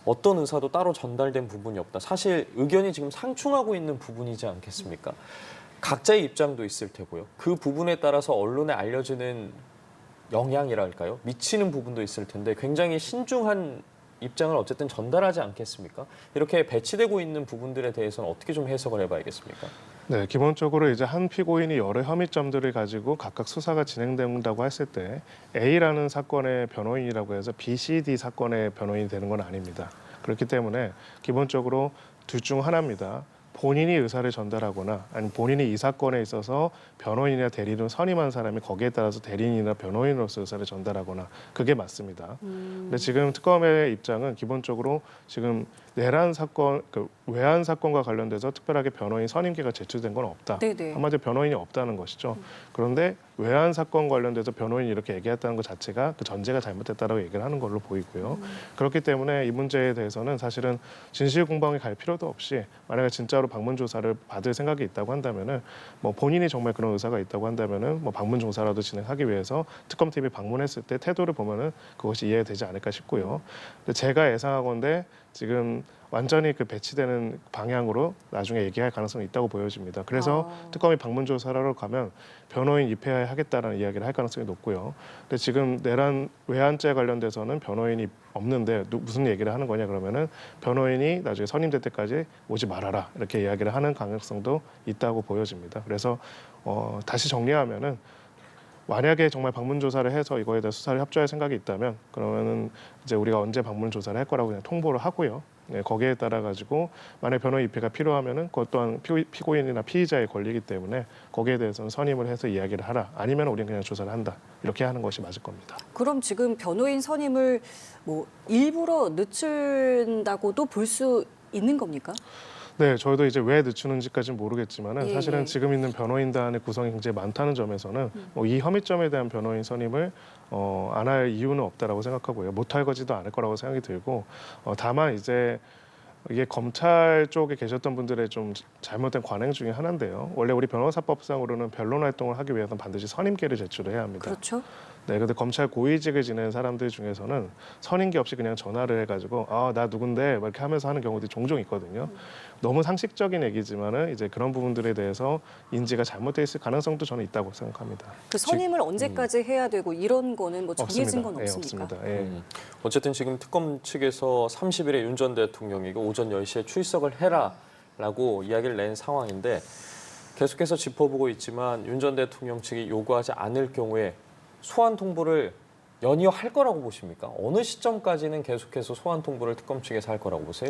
어떤 의사도 따로 전달된 부분이 없다. 사실 의견이 지금 상충하고 있는 부분이지 않겠습니까? 각자의 입장도 있을 테고요. 그 부분에 따라서 언론에 알려지는 영향이랄까요? 미치는 부분도 있을 텐데 굉장히 신중한 입장을 어쨌든 전달하지 않겠습니까? 이렇게 배치되고 있는 부분들에 대해서는 어떻게 좀 해석을 해봐야겠습니까? 네, 기본적으로 이제 한 피고인이 여러 혐의점들을 가지고 각각 수사가 진행된다고 했을 때 A라는 사건의 변호인이라고 해서 B, C, D 사건의 변호인이 되는 건 아닙니다. 그렇기 때문에 기본적으로 둘 중 하나입니다. 본인이 의사를 전달하거나 아니면 본인이 이 사건에 있어서 변호인이나 대리인을 선임한 사람이 거기에 따라서 대리인이나 변호인으로서 의사를 전달하거나 그게 맞습니다. 근데 지금 특검의 입장은 기본적으로 지금 내란 사건, 그 외환 사건과 관련돼서 특별하게 변호인 선임계가 제출된 건 없다. 네네. 한마디로 변호인이 없다는 것이죠. 그런데 외환 사건 관련돼서 변호인이 이렇게 얘기했다는 것 자체가 그 전제가 잘못됐다라고 얘기를 하는 걸로 보이고요. 그렇기 때문에 이 문제에 대해서는 사실은 진실 공방에 갈 필요도 없이 만약에 진짜로 방문 조사를 받을 생각이 있다고 한다면은 뭐 본인이 정말 그런 의사가 있다고 한다면은 뭐 방문 조사라도 진행하기 위해서 특검팀이 방문했을 때 태도를 보면은 그것이 이해되지 않을까 싶고요. 근데 제가 예상하건대 지금 완전히 그 배치되는 방향으로 나중에 얘기할 가능성이 있다고 보여집니다. 그래서 특검이 방문 조사를 가면 변호인 입회하겠다라는 이야기를 할 가능성이 높고요. 근데 지금 내란 외환죄 관련돼서는 변호인이 없는데 무슨 얘기를 하는 거냐 그러면은 변호인이 나중에 선임될 때까지 오지 말아라 이렇게 이야기를 하는 가능성도 있다고 보여집니다. 그래서 다시 정리하면은 만약에 정말 방문 조사를 해서 이거에 대해 수사를 협조할 생각이 있다면 그러면은 이제 우리가 언제 방문 조사를 할 거라고 그냥 통보를 하고요. 네, 거기에 따라 가지고 만약 변호인 입회가 필요하면은 그것 또한 피고인이나 피의자의 권리이기 때문에 거기에 대해서는 선임을 해서 이야기를 하라. 아니면 우리는 그냥 조사를 한다. 이렇게 하는 것이 맞을 겁니다. 그럼 지금 변호인 선임을 뭐 일부러 늦춘다고도 볼 수 있는 겁니까? 네, 저희도 이제 왜 늦추는지까지는 모르겠지만은 예, 사실은 예. 지금 있는 변호인단의 구성이 굉장히 많다는 점에서는 뭐 이 혐의점에 대한 변호인 선임을 안 할 이유는 없다라고 생각하고요. 못할 거지도 않을 거라고 생각이 들고 다만 이제 이게 검찰 쪽에 계셨던 분들의 좀 잘못된 관행 중에 하나인데요. 원래 우리 변호사법상으로는 변론 활동을 하기 위해서는 반드시 선임계를 제출해야 합니다. 그렇죠. 네, 근데 검찰 고위직을 지낸 사람들 중에서는 선임계 없이 그냥 전화를 해가지고 나 누군데 막 이렇게 하면서 하는 경우들이 종종 있거든요. 너무 상식적인 얘기지만은 이제 그런 부분들에 대해서 인지가 잘못돼 있을 가능성도 저는 있다고 생각합니다. 그 선임을 언제까지 해야 되고 이런 거는 뭐 정해진 건 예, 없습니까? 없습니다. 예. 어쨌든 지금 특검 측에서 30일에 윤 전 대통령이 오전 10시에 출석을 해라라고 이야기를 낸 상황인데 계속해서 짚어보고 있지만 윤 전 대통령 측이 요구하지 않을 경우에 소환 통보를 연이어 할 거라고 보십니까? 어느 시점까지는 계속해서 소환 통보를 특검 측에서 할 거라고 보세요?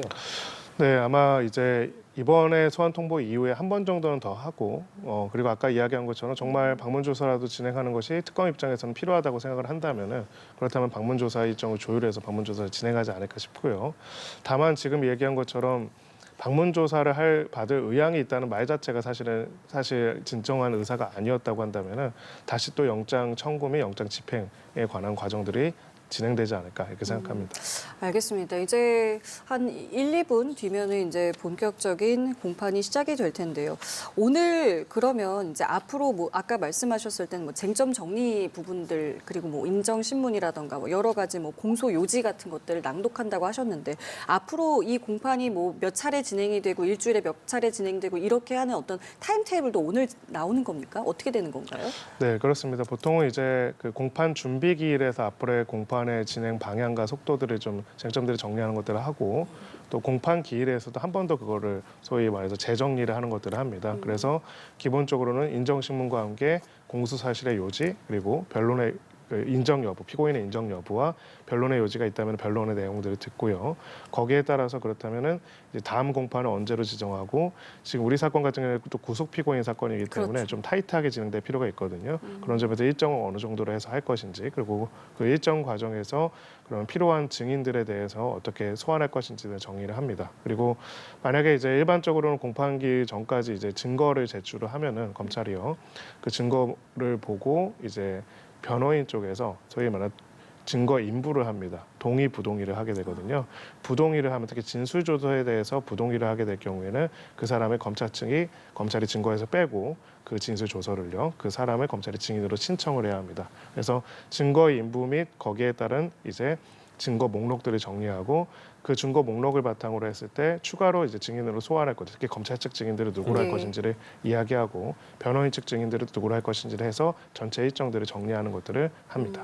네, 아마 이제 이번에 소환 통보 이후에 한 번 정도는 더 하고 그리고 아까 이야기한 것처럼 정말 방문 조사라도 진행하는 것이 특검 입장에서는 필요하다고 생각을 한다면은 그렇다면 방문 조사 일정을 조율해서 방문 조사를 진행하지 않을까 싶고요. 다만 지금 얘기한 것처럼 방문 조사를 받을 의향이 있다는 말 자체가 사실 진정한 의사가 아니었다고 한다면은 다시 또 영장 청구 및 영장 집행에 관한 과정들이 진행되지 않을까 이렇게 생각합니다. 알겠습니다. 이제 한 1, 2분 뒤면은 이제 본격적인 공판이 시작이 될 텐데요. 오늘 그러면 이제 앞으로 뭐 아까 말씀하셨을 때는 뭐 쟁점 정리 부분들 그리고 뭐 인정 신문이라던가 뭐 여러 가지 뭐 공소 요지 같은 것들을 낭독한다고 하셨는데 앞으로 이 공판이 뭐 몇 차례 진행이 되고 일주일에 몇 차례 진행되고 이렇게 하는 어떤 타임 테이블도 오늘 나오는 겁니까? 어떻게 되는 건가요? 네, 그렇습니다. 보통은 이제 그 공판 준비 기일에서 앞으로의 공판의 진행 방향과 속도들을 좀 쟁점들을 정리하는 것들을 하고 또 공판 기일에서도 한 번 더 그거를 소위 말해서 재정리를 하는 것들을 합니다. 그래서 기본적으로는 인정신문과 함께 공수사실의 요지 그리고 변론의 인정 여부, 피고인의 인정 여부와 변론의 요지가 있다면 변론의 내용들을 듣고요. 거기에 따라서 그렇다면은 이제 다음 공판을 언제로 지정하고 지금 우리 사건 같은 경우에 또 구속 피고인 사건이기 때문에 그렇죠. 좀 타이트하게 진행될 필요가 있거든요. 그런 점에서 일정을 어느 정도로 해서 할 것인지 그리고 그 일정 과정에서 그런 필요한 증인들에 대해서 어떻게 소환할 것인지를 정의를 합니다. 그리고 만약에 이제 일반적으로는 공판기 전까지 이제 증거를 제출을 하면은 검찰이요. 그 증거를 보고 이제 변호인 쪽에서 소위 말하는 증거 인부를 합니다. 동의, 부동의를 하게 되거든요. 부동의를 하면 특히 진술조서에 대해서 부동의를 하게 될 경우에는 그 사람의 검찰이 증거에서 빼고 그 진술조서를요. 그 사람의 검찰이 증인으로 신청을 해야 합니다. 그래서 증거 인부 및 거기에 따른 이제 증거 목록들을 정리하고 그 증거 목록을 바탕으로 했을 때 추가로 이제 증인으로 소환할 것, 특히 검찰 측 증인들을 누구로 할 네. 것인지를 이야기하고 변호인 측 증인들을 누구로 할 것인지를 해서 전체 일정들을 정리하는 것들을 합니다.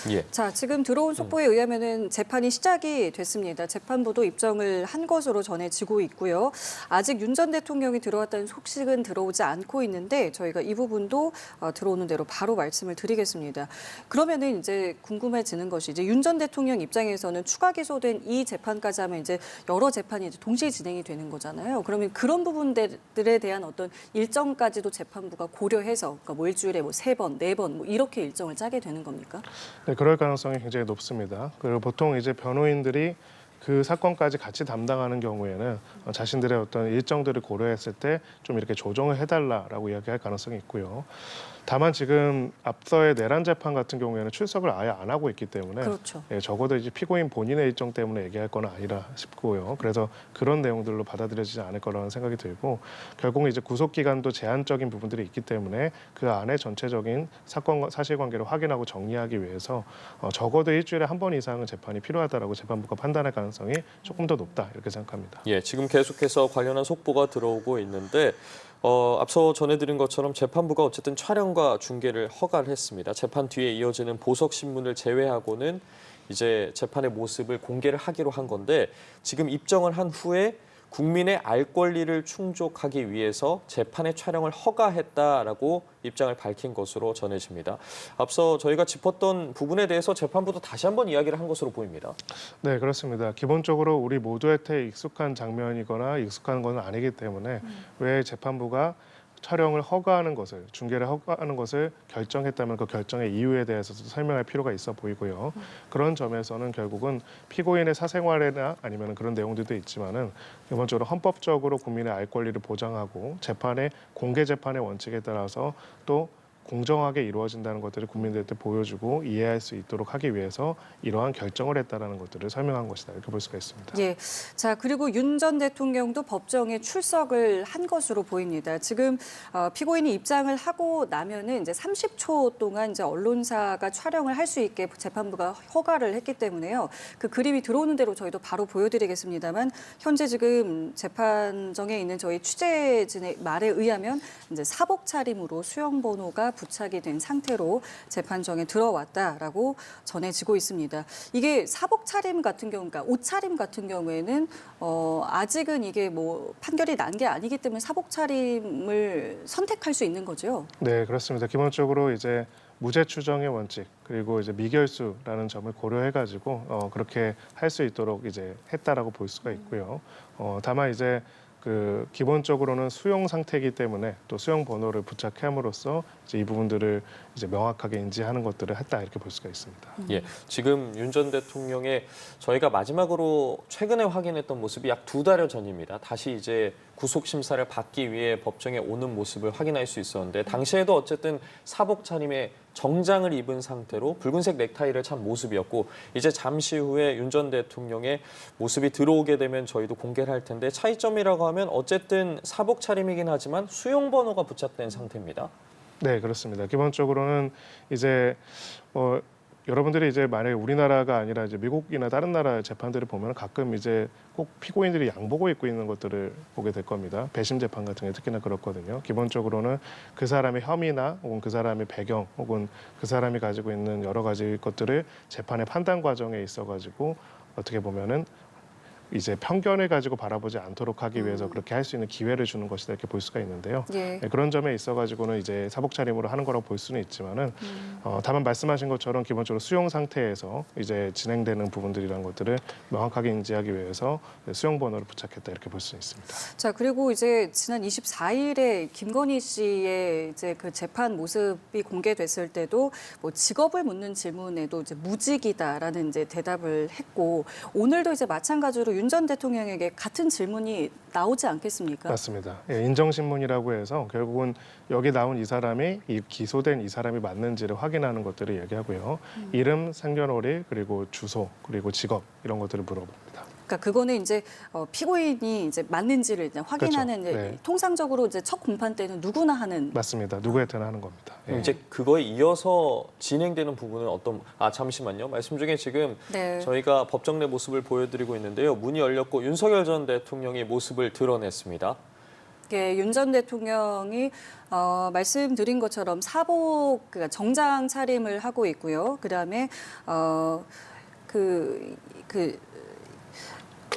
예. 자, 지금 들어온 속보에 의하면은 재판이 시작이 됐습니다. 재판부도 입정을 한 것으로 전해지고 있고요. 아직 윤 전 대통령이 들어왔다는 소식은 들어오지 않고 있는데 저희가 이 부분도 들어오는 대로 바로 말씀을 드리겠습니다. 그러면은 이제 궁금해지는 것이 이제 윤 전 대통령 입장에서는 추가 기소된 이 재판까지 하면 이제 여러 재판이 이제 동시에 진행이 되는 거잖아요. 그러면 그런 부분들에 대한 어떤 일정까지도 재판부가 고려해서 그러니까 뭐 일주일에 뭐 3번, 4번 뭐 이렇게 일정을 짜게 되는 겁니까? 네, 그럴 가능성이 굉장히 높습니다. 그리고 보통 이제 변호인들이 그 사건까지 같이 담당하는 경우에는 자신들의 어떤 일정들을 고려했을 때 좀 이렇게 조정을 해달라라고 이야기할 가능성이 있고요. 다만 지금 앞서의 내란 재판 같은 경우에는 출석을 아예 안 하고 있기 때문에 그렇죠. 예, 적어도 이제 피고인 본인의 일정 때문에 얘기할 건 아니라 싶고요. 그래서 그런 내용들로 받아들여지지 않을 거라는 생각이 들고 결국은 이제 구속 기간도 제한적인 부분들이 있기 때문에 그 안에 전체적인 사건 사실관계를 확인하고 정리하기 위해서 적어도 일주일에 한 번 이상은 재판이 필요하다라고 재판부가 판단할 가능성이 조금 더 높다 이렇게 생각합니다. 예, 지금 계속해서 관련한 속보가 들어오고 있는데 앞서 전해드린 것처럼 재판부가 어쨌든 촬영과 중계를 허가를 했습니다. 재판 뒤에 이어지는 보석 신문을 제외하고는 이제 재판의 모습을 공개를 하기로 한 건데 지금 입정을 한 후에 국민의 알 권리를 충족하기 위해서 재판의 촬영을 허가했다라고 입장을 밝힌 것으로 전해집니다. 앞서 저희가 짚었던 부분에 대해서 재판부도 다시 한번 이야기를 한 것으로 보입니다. 네, 그렇습니다. 기본적으로 우리 모두한테 익숙한 장면이거나 익숙한 건 아니기 때문에 왜 재판부가 촬영을 허가하는 것을, 중계를 허가하는 것을 결정했다면 그 결정의 이유에 대해서도 설명할 필요가 있어 보이고요. 그런 점에서는 결국은 피고인의 사생활이나 아니면 그런 내용들도 있지만은 기본적으로 헌법적으로 국민의 알 권리를 보장하고 재판의 공개 재판의 원칙에 따라서 또 공정하게 이루어진다는 것들을 국민들한테 보여주고 이해할 수 있도록 하기 위해서 이러한 결정을 했다라는 것들을 설명한 것이다 이렇게 볼 수가 있습니다. 예. 자, 그리고 윤 전 대통령도 법정에 출석을 한 것으로 보입니다. 지금 피고인이 입장을 하고 나면은 이제 30초 동안 이제 언론사가 촬영을 할 수 있게 재판부가 허가를 했기 때문에요. 그 그림이 들어오는 대로 저희도 바로 보여드리겠습니다만 현재 지금 재판정에 있는 저희 취재진의 말에 의하면 이제 사복 차림으로 수영 번호가 부착이 된 상태로 재판정에 들어왔다라고 전해지고 있습니다. 이게 사복 차림 같은 경우, 그러니까 옷차림 같은 경우에는 아직은 이게 뭐 판결이 난 게 아니기 때문에 사복 차림을 선택할 수 있는 거죠. 네, 그렇습니다. 기본적으로 이제 무죄 추정의 원칙 그리고 이제 미결수라는 점을 고려해가지고 그렇게 할 수 있도록 이제 했다라고 볼 수가 있고요. 다만 이제 기본적으로는 수용 상태이기 때문에 또 수용 번호를 부착함으로써 이제 이 부분들을 이제 명확하게 인지하는 것들을 했다 이렇게 볼 수가 있습니다. 예, 지금 윤 전 대통령의 저희가 마지막으로 최근에 확인했던 모습이 약 2달여 전입니다. 다시 이제 구속 심사를 받기 위해 법정에 오는 모습을 확인할 수 있었는데 당시에도 어쨌든 사복 차림에 정장을 입은 상태로 붉은색 넥타이를 찬 모습이었고 이제 잠시 후에 윤 전 대통령의 모습이 들어오게 되면 저희도 공개를 할 텐데 차이점이라고 하면 어쨌든 사복 차림이긴 하지만 수용 번호가 부착된 상태입니다. 네, 그렇습니다. 기본적으로는 이제 여러분들이 이제 만약에 우리나라가 아니라 이제 미국이나 다른 나라 재판들을 보면 가끔 이제 꼭 피고인들이 양복을 입고 있는 것들을 보게 될 겁니다. 배심 재판 같은 게 특히나 그렇거든요. 기본적으로는 그 사람의 혐의나 혹은 그 사람의 배경 혹은 그 사람이 가지고 있는 여러 가지 것들을 재판의 판단 과정에 있어가지고 어떻게 보면은 이제 편견을 가지고 바라보지 않도록 하기 위해서 그렇게 할 수 있는 기회를 주는 것이다 이렇게 볼 수가 있는데요. 예. 네, 그런 점에 있어가지고는 이제 사복 차림으로 하는 거라고 볼 수는 있지만은 다만 말씀하신 것처럼 기본적으로 수용 상태에서 이제 진행되는 부분들이란 것들을 명확하게 인지하기 위해서 수용 번호를 부착했다 이렇게 볼 수 있습니다. 자, 그리고 이제 지난 24일에 김건희 씨의 이제 그 재판 모습이 공개됐을 때도 뭐 직업을 묻는 질문에도 이제 무직이다라는 이제 대답을 했고 오늘도 이제 마찬가지로 윤 전 대통령에게 같은 질문이 나오지 않겠습니까? 맞습니다. 예, 인정신문이라고 해서 결국은 여기 나온 이 사람이 이 기소된 이 사람이 맞는지를 확인하는 것들을 얘기하고요. 이름, 생년월일, 그리고 주소, 그리고 직업 이런 것들을 물어봅니다. 그러니까 그거는 이제 피고인이 이제 맞는지를 이제 확인하는 그렇죠. 이제 네. 통상적으로 이제 첫 공판 때는 누구나 하는 맞습니다. 누구한테나 하는 겁니다. 예. 이제 그거에 이어서 진행되는 부분은 잠시만요. 말씀 중에 지금 네. 저희가 법정 내 모습을 보여드리고 있는데요. 문이 열렸고 윤석열 전 대통령이 모습을 드러냈습니다. 예, 윤 전 대통령이 말씀드린 것처럼 사복 그러니까 정장 차림을 하고 있고요. 그다음에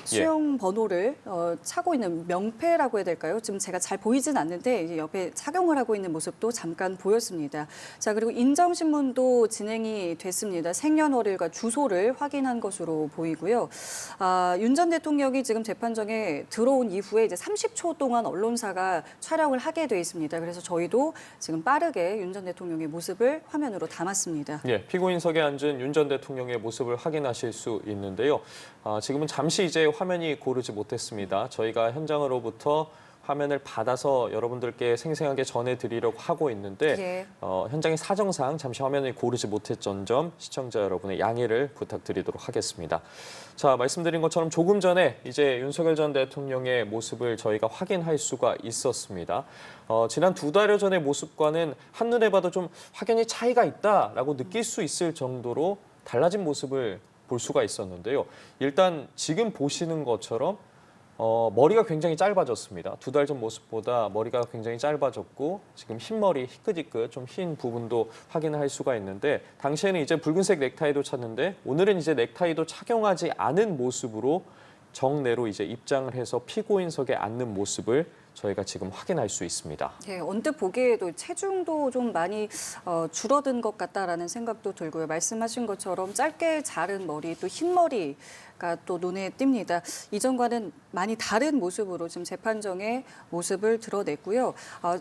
수용 번호를 차고 있는 명패라고 해야 될까요? 지금 제가 잘 보이진 않는데 이제 옆에 착용을 하고 있는 모습도 잠깐 보였습니다. 자, 그리고 인정신문도 진행이 됐습니다. 생년월일과 주소를 확인한 것으로 보이고요. 윤 전 대통령이 지금 재판정에 들어온 이후에 이제 30초 동안 언론사가 촬영을 하게 돼 있습니다. 그래서 저희도 지금 빠르게 윤 전 대통령의 모습을 화면으로 담았습니다. 예, 피고인석에 앉은 윤 전 대통령의 모습을 확인하실 수 있는데요. 지금은 잠시 이제 화면이 고르지 못했습니다. 저희가 현장으로부터 화면을 받아서 여러분들께 생생하게 전해드리려고 하고 있는데 예. 현장의 사정상 잠시 화면을 고르지 못했던 점 시청자 여러분의 양해를 부탁드리도록 하겠습니다. 자, 말씀드린 것처럼 조금 전에 이제 윤석열 전 대통령의 모습을 저희가 확인할 수가 있었습니다. 지난 2달여 전의 모습과는 한눈에 봐도 좀 확연히 차이가 있다라고 느낄 수 있을 정도로 달라진 모습을 볼 수가 있었는데요. 일단 지금 보시는 것처럼 머리가 굉장히 짧아졌습니다. 2달 전 모습보다 머리가 굉장히 짧아졌고 지금 흰머리, 희끗희끗 좀 흰 부분도 확인할 수가 있는데 당시에는 이제 붉은색 넥타이도 찼는데 오늘은 이제 넥타이도 착용하지 않은 모습으로 정내로 이제 입장을 해서 피고인석에 앉는 모습을 저희가 지금 확인할 수 있습니다. 네, 언뜻 보기에도 체중도 좀 많이 줄어든 것 같다라는 생각도 들고요. 말씀하신 것처럼 짧게 자른 머리, 또 흰머리가 또 눈에 띕니다. 이전과는 많이 다른 모습으로 지금 재판정의 모습을 드러냈고요.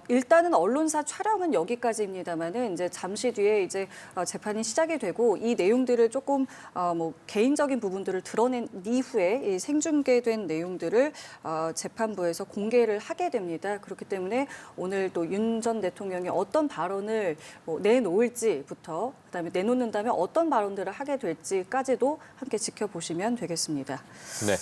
일단은 언론사 촬영은 여기까지입니다만은 이제 잠시 뒤에 이제 재판이 시작이 되고 이 내용들을 조금 뭐 개인적인 부분들을 드러낸 이후에 이 생중계된 내용들을 재판부에서 공개를 하게 됩니다. 그렇기 때문에 오늘 또 윤 전 대통령이 어떤 발언을 내놓을지부터 그다음에 내놓는다면 어떤 발언들을 하게 될지까지도 함께 지켜보시면 되겠습니다. 네.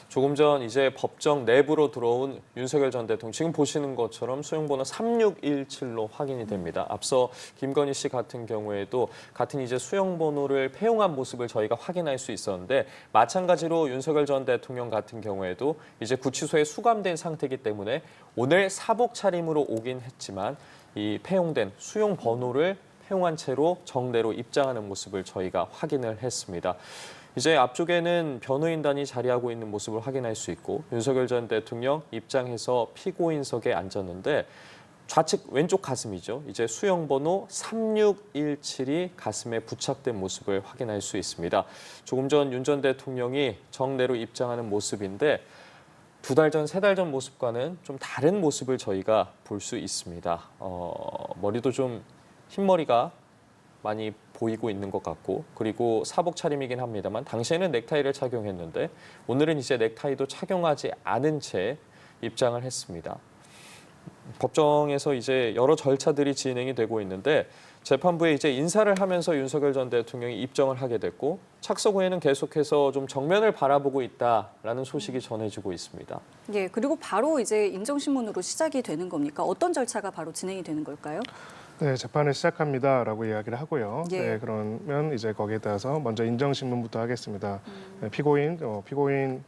조금 전 이제 법정 내부로 들어온 윤석열 전 대통령 지금 보시는 것처럼 수용번호 3617로 확인이 됩니다. 앞서 김건희 씨 같은 경우에도 같은 이제 수용번호를 폐용한 모습을 저희가 확인할 수 있었는데 마찬가지로 윤석열 전 대통령 같은 경우에도 이제 구치소에 수감된 상태이기 때문에 오늘 사복 차림으로 오긴 했지만 이 폐용된 수용번호를 폐용한 채로 정내로 입장하는 모습을 저희가 확인을 했습니다. 이제 앞쪽에는 변호인단이 자리하고 있는 모습을 확인할 수 있고 윤석열 전 대통령 입장해서 피고인석에 앉았는데 좌측 왼쪽 가슴이죠. 이제 수용번호 3617이 가슴에 부착된 모습을 확인할 수 있습니다. 조금 전 윤 전 대통령이 정내로 입장하는 모습인데 두 달 전, 세 달 전 모습과는 좀 다른 모습을 저희가 볼 수 있습니다. 머리도 좀 흰머리가 많이 보이고 있는 것 같고, 그리고 사복 차림이긴 합니다만 당시에는 넥타이를 착용했는데 오늘은 이제 넥타이도 착용하지 않은 채 입장을 했습니다. 법정에서 이제 여러 절차들이 진행이 되고 있는데 재판부에 이제 인사를 하면서 윤석열 전 대통령이 입정을 하게 됐고, 착석 후에는 계속해서 좀 정면을 바라보고 있다라는 소식이 전해지고 있습니다. 예, 그리고 바로 이제 인정신문으로 시작이 되는 겁니까? 어떤 절차가 바로 진행이 되는 걸까요? 네, 재판을 시작합니다라고 이야기를 하고요. 예. 네, 그러면 이제 거기에 따라서 먼저 인정신문부터 하겠습니다. 네, 피고인에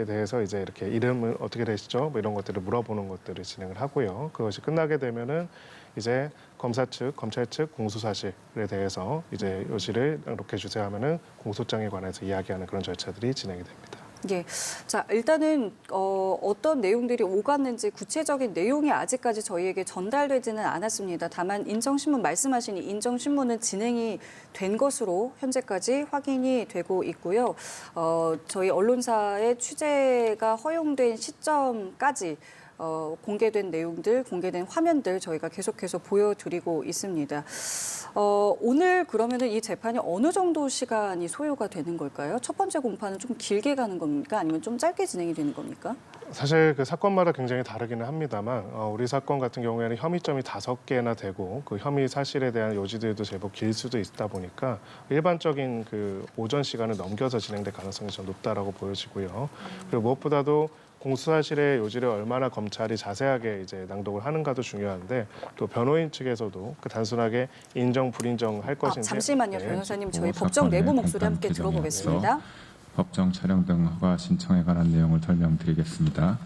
대해서 이제 이렇게 이름은 어떻게 되시죠? 뭐 이런 것들을 물어보는 것들을 진행을 하고요. 그것이 끝나게 되면은 이제 검사 측, 검찰 측 공소 사실에 대해서 이제 요지를 이렇게 주세요 하면은 공소장에 관해서 이야기하는 그런 절차들이 진행이 됩니다. 예, 자 일단은 어떤 내용들이 오갔는지 구체적인 내용이 아직까지 저희에게 전달되지는 않았습니다. 다만 인정신문 말씀하신 이 인정신문은 진행이 된 것으로 현재까지 확인이 되고 있고요. 저희 언론사의 취재가 허용된 시점까지 공개된 내용들, 공개된 화면들 저희가 계속해서 보여드리고 있습니다. 오늘 그러면은 이 재판이 어느 정도 시간이 소요가 되는 걸까요? 첫 번째 공판은 좀 길게 가는 겁니까? 아니면 좀 짧게 진행이 되는 겁니까? 사실 그 사건마다 굉장히 다르기는 합니다만 우리 사건 같은 경우에는 혐의점이 5개나 되고 그 혐의 사실에 대한 요지들도 제법 길 수도 있다 보니까 일반적인 그 오전 시간을 넘겨서 진행될 가능성이 좀 높다라고 보여지고요. 그리고 무엇보다도 공수사실의 요지를 얼마나 검찰이 자세하게 이제 낭독을 하는가도 중요한데 또 변호인 측에서도 그 단순하게 인정 불인정 할 것인지 잠시만요, 네. 변호사님. 저희 사건의 법정 내부 목소리 간단 함께 개정에 들어보겠습니다. 앞서 법정 촬영 등 허가 신청에 관한 내용을 설명드리겠습니다.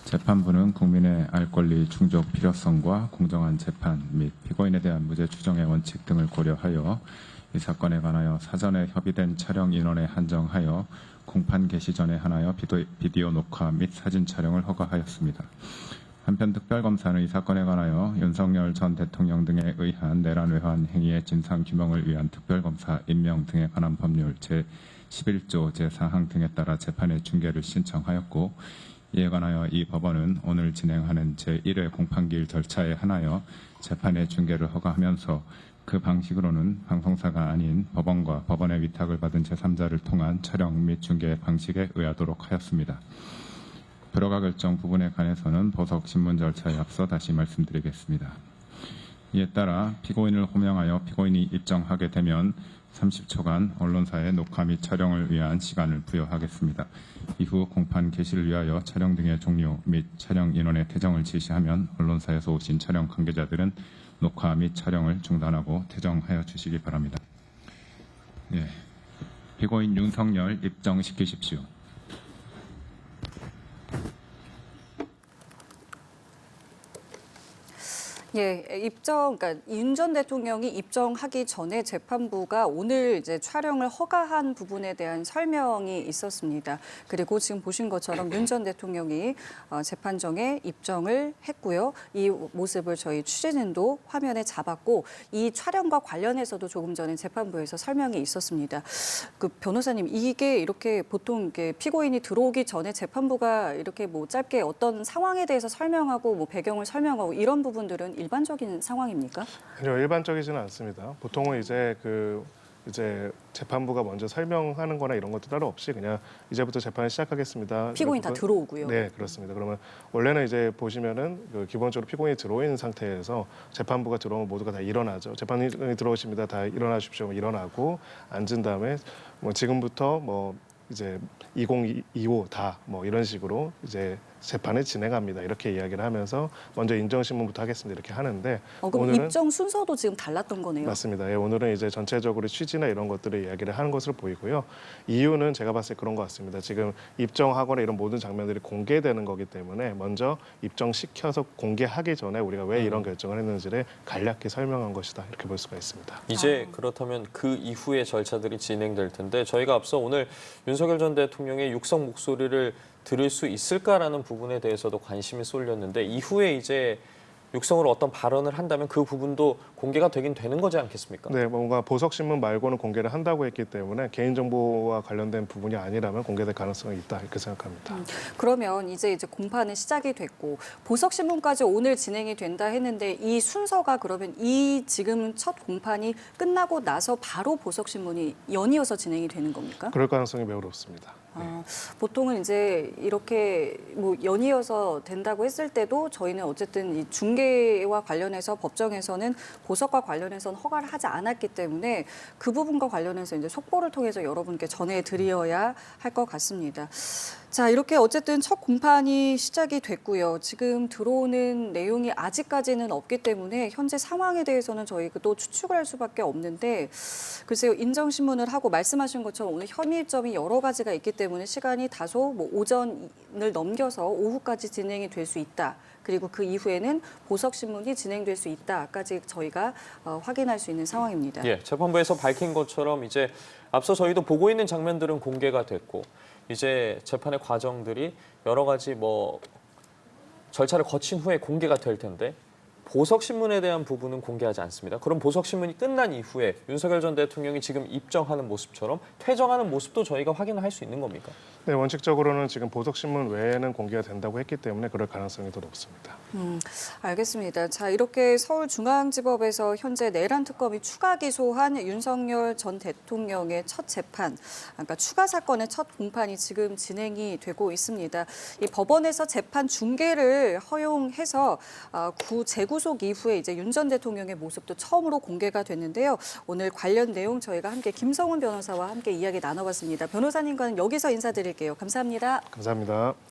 재판부는 국민의 알 권리 충족 필요성과 공정한 재판 및 피고인에 대한 무죄 추정의 원칙 등을 고려하여 이 사건에 관하여 사전에 협의된 촬영 인원에 한정하여 공판 개시 전에 하나여 비디오 녹화 및 사진 촬영을 허가하였습니다. 한편 특별검사는 이 사건에 관하여 윤석열 전 대통령 등에 의한 내란 외환 행위의 진상 규명을 위한 특별검사 임명 등에 관한 법률 제11조 제4항 등에 따라 재판의 중계를 신청하였고, 이에 관하여 이 법원은 오늘 진행하는 제1회 공판기일 절차에 한하여 재판의 중계를 허가하면서 그 방식으로는 방송사가 아닌 법원과 법원의 위탁을 받은 제3자를 통한 촬영 및 중계 방식에 의하도록 하였습니다. 불허가 결정 부분에 관해서는 보석 신문 절차에 앞서 다시 말씀드리겠습니다. 이에 따라 피고인을 호명하여 피고인이 입정하게 되면 30초간 언론사의 녹화 및 촬영을 위한 시간을 부여하겠습니다. 이후 공판 개시를 위하여 촬영 등의 종료 및 촬영 인원의 퇴정을 지시하면 언론사에서 오신 촬영 관계자들은 녹화 및 촬영을 중단하고 퇴정하여 주시기 바랍니다. 예, 피고인 윤석열 입정시키십시오. 예, 그러니까 윤 전 대통령이 입정하기 전에 재판부가 오늘 이제 촬영을 허가한 부분에 대한 설명이 있었습니다. 그리고 지금 보신 것처럼 윤 전 대통령이 재판정에 입정을 했고요. 이 모습을 저희 취재진도 화면에 잡았고, 이 촬영과 관련해서도 조금 전에 재판부에서 설명이 있었습니다. 그 변호사님, 이게 이렇게 보통 이렇게 피고인이 들어오기 전에 재판부가 이렇게 뭐 짧게 어떤 상황에 대해서 설명하고 뭐 배경을 설명하고 이런 부분들은 일반적인 상황입니까? 아니요, 일반적이지는 않습니다. 보통은 이제 재판부가 먼저 설명하는 거나 이런 것도 따로 없이 그냥 이제부터 재판을 시작하겠습니다. 피고인 다 들어오고요. 네, 그렇습니다. 그러면 원래는 이제 보시면은 기본적으로 피고인이 들어와 있는 상태에서 재판부가 들어오면 모두가 다 일어나죠. 재판이 들어오십니다. 다 일어나 주십시오. 일어나고 앉은 다음에 뭐 지금부터 뭐 이제 2025 다 뭐 이런 식으로 이제 재판을 진행합니다. 이렇게 이야기를 하면서 먼저 인정신문부터 하겠습니다. 이렇게 하는데 그럼 오늘은 입정 순서도 지금 달랐던 거네요. 맞습니다. 예, 오늘은 이제 전체적으로 취지나 이런 것들을 이야기를 하는 것으로 보이고요. 이유는 제가 봤을 때 그런 것 같습니다. 지금 입정하거나 이런 모든 장면들이 공개되는 거기 때문에 먼저 입정시켜서 공개하기 전에 우리가 왜 이런 결정을 했는지를 간략히 설명한 것이다. 이렇게 볼 수가 있습니다. 이제 그렇다면 그 이후의 절차들이 진행될 텐데, 저희가 앞서 오늘 윤석열 전 대통령의 육성 목소리를 들을 수 있을까라는 부분에 대해서도 관심이 쏠렸는데, 이후에 이제 육성으로 어떤 발언을 한다면 그 부분도 공개가 되긴 되는 거지 않겠습니까? 네, 뭔가 보석신문 말고는 공개를 한다고 했기 때문에 개인정보와 관련된 부분이 아니라면 공개될 가능성이 있다 이렇게 생각합니다. 그러면 이제 공판은 시작이 됐고 보석 신문까지 오늘 진행이 된다 했는데 이 순서가 그러면 이 지금 첫 공판이 끝나고 나서 바로 보석 신문이 연이어서 진행이 되는 겁니까? 그럴 가능성이 매우 높습니다. 보통은 이제 이렇게 뭐 연이어서 된다고 했을 때도 저희는 어쨌든 이 중개와 관련해서 법정에서는 보석과 관련해서는 허가를 하지 않았기 때문에 그 부분과 관련해서 이제 속보를 통해서 여러분께 전해드려야 할 것 같습니다. 자, 이렇게 어쨌든 첫 공판이 시작이 됐고요. 지금 들어오는 내용이 아직까지는 없기 때문에 현재 상황에 대해서는 저희가 또 추측을 할 수밖에 없는데 글쎄요, 인정신문을 하고 말씀하신 것처럼 오늘 혐의점이 여러 가지가 있기 때문에 시간이 다소 뭐 오전을 넘겨서 오후까지 진행이 될 수 있다. 그리고 그 이후에는 보석신문이 진행될 수 있다까지 저희가 확인할 수 있는 상황입니다. 예, 재판부에서 밝힌 것처럼 이제 앞서 저희도 보고 있는 장면들은 공개가 됐고 이제 재판의 과정들이 여러 가지 뭐 절차를 거친 후에 공개가 될 텐데 보석신문에 대한 부분은 공개하지 않습니다. 그럼 보석신문이 끝난 이후에 윤석열 전 대통령이 지금 입정하는 모습처럼 퇴정하는 모습도 저희가 확인을 할 수 있는 겁니까? 네, 원칙적으로는 지금 보석신문 외에는 공개가 된다고 했기 때문에 그럴 가능성이 더 높습니다. 알겠습니다. 자, 이렇게 서울중앙지법에서 현재 내란 특검이 추가 기소한 윤석열 전 대통령의 첫 재판, 그러니까 추가 사건의 첫 공판이 지금 진행이 되고 있습니다. 이 법원에서 재판 중계를 허용해서 재구속 이후에 이제 윤 전 대통령의 모습도 처음으로 공개가 됐는데요. 오늘 관련 내용 저희가 함께 김성훈 변호사와 함께 이야기 나눠봤습니다. 변호사님과는 여기서 인사드릴게요. 감사합니다. 감사합니다.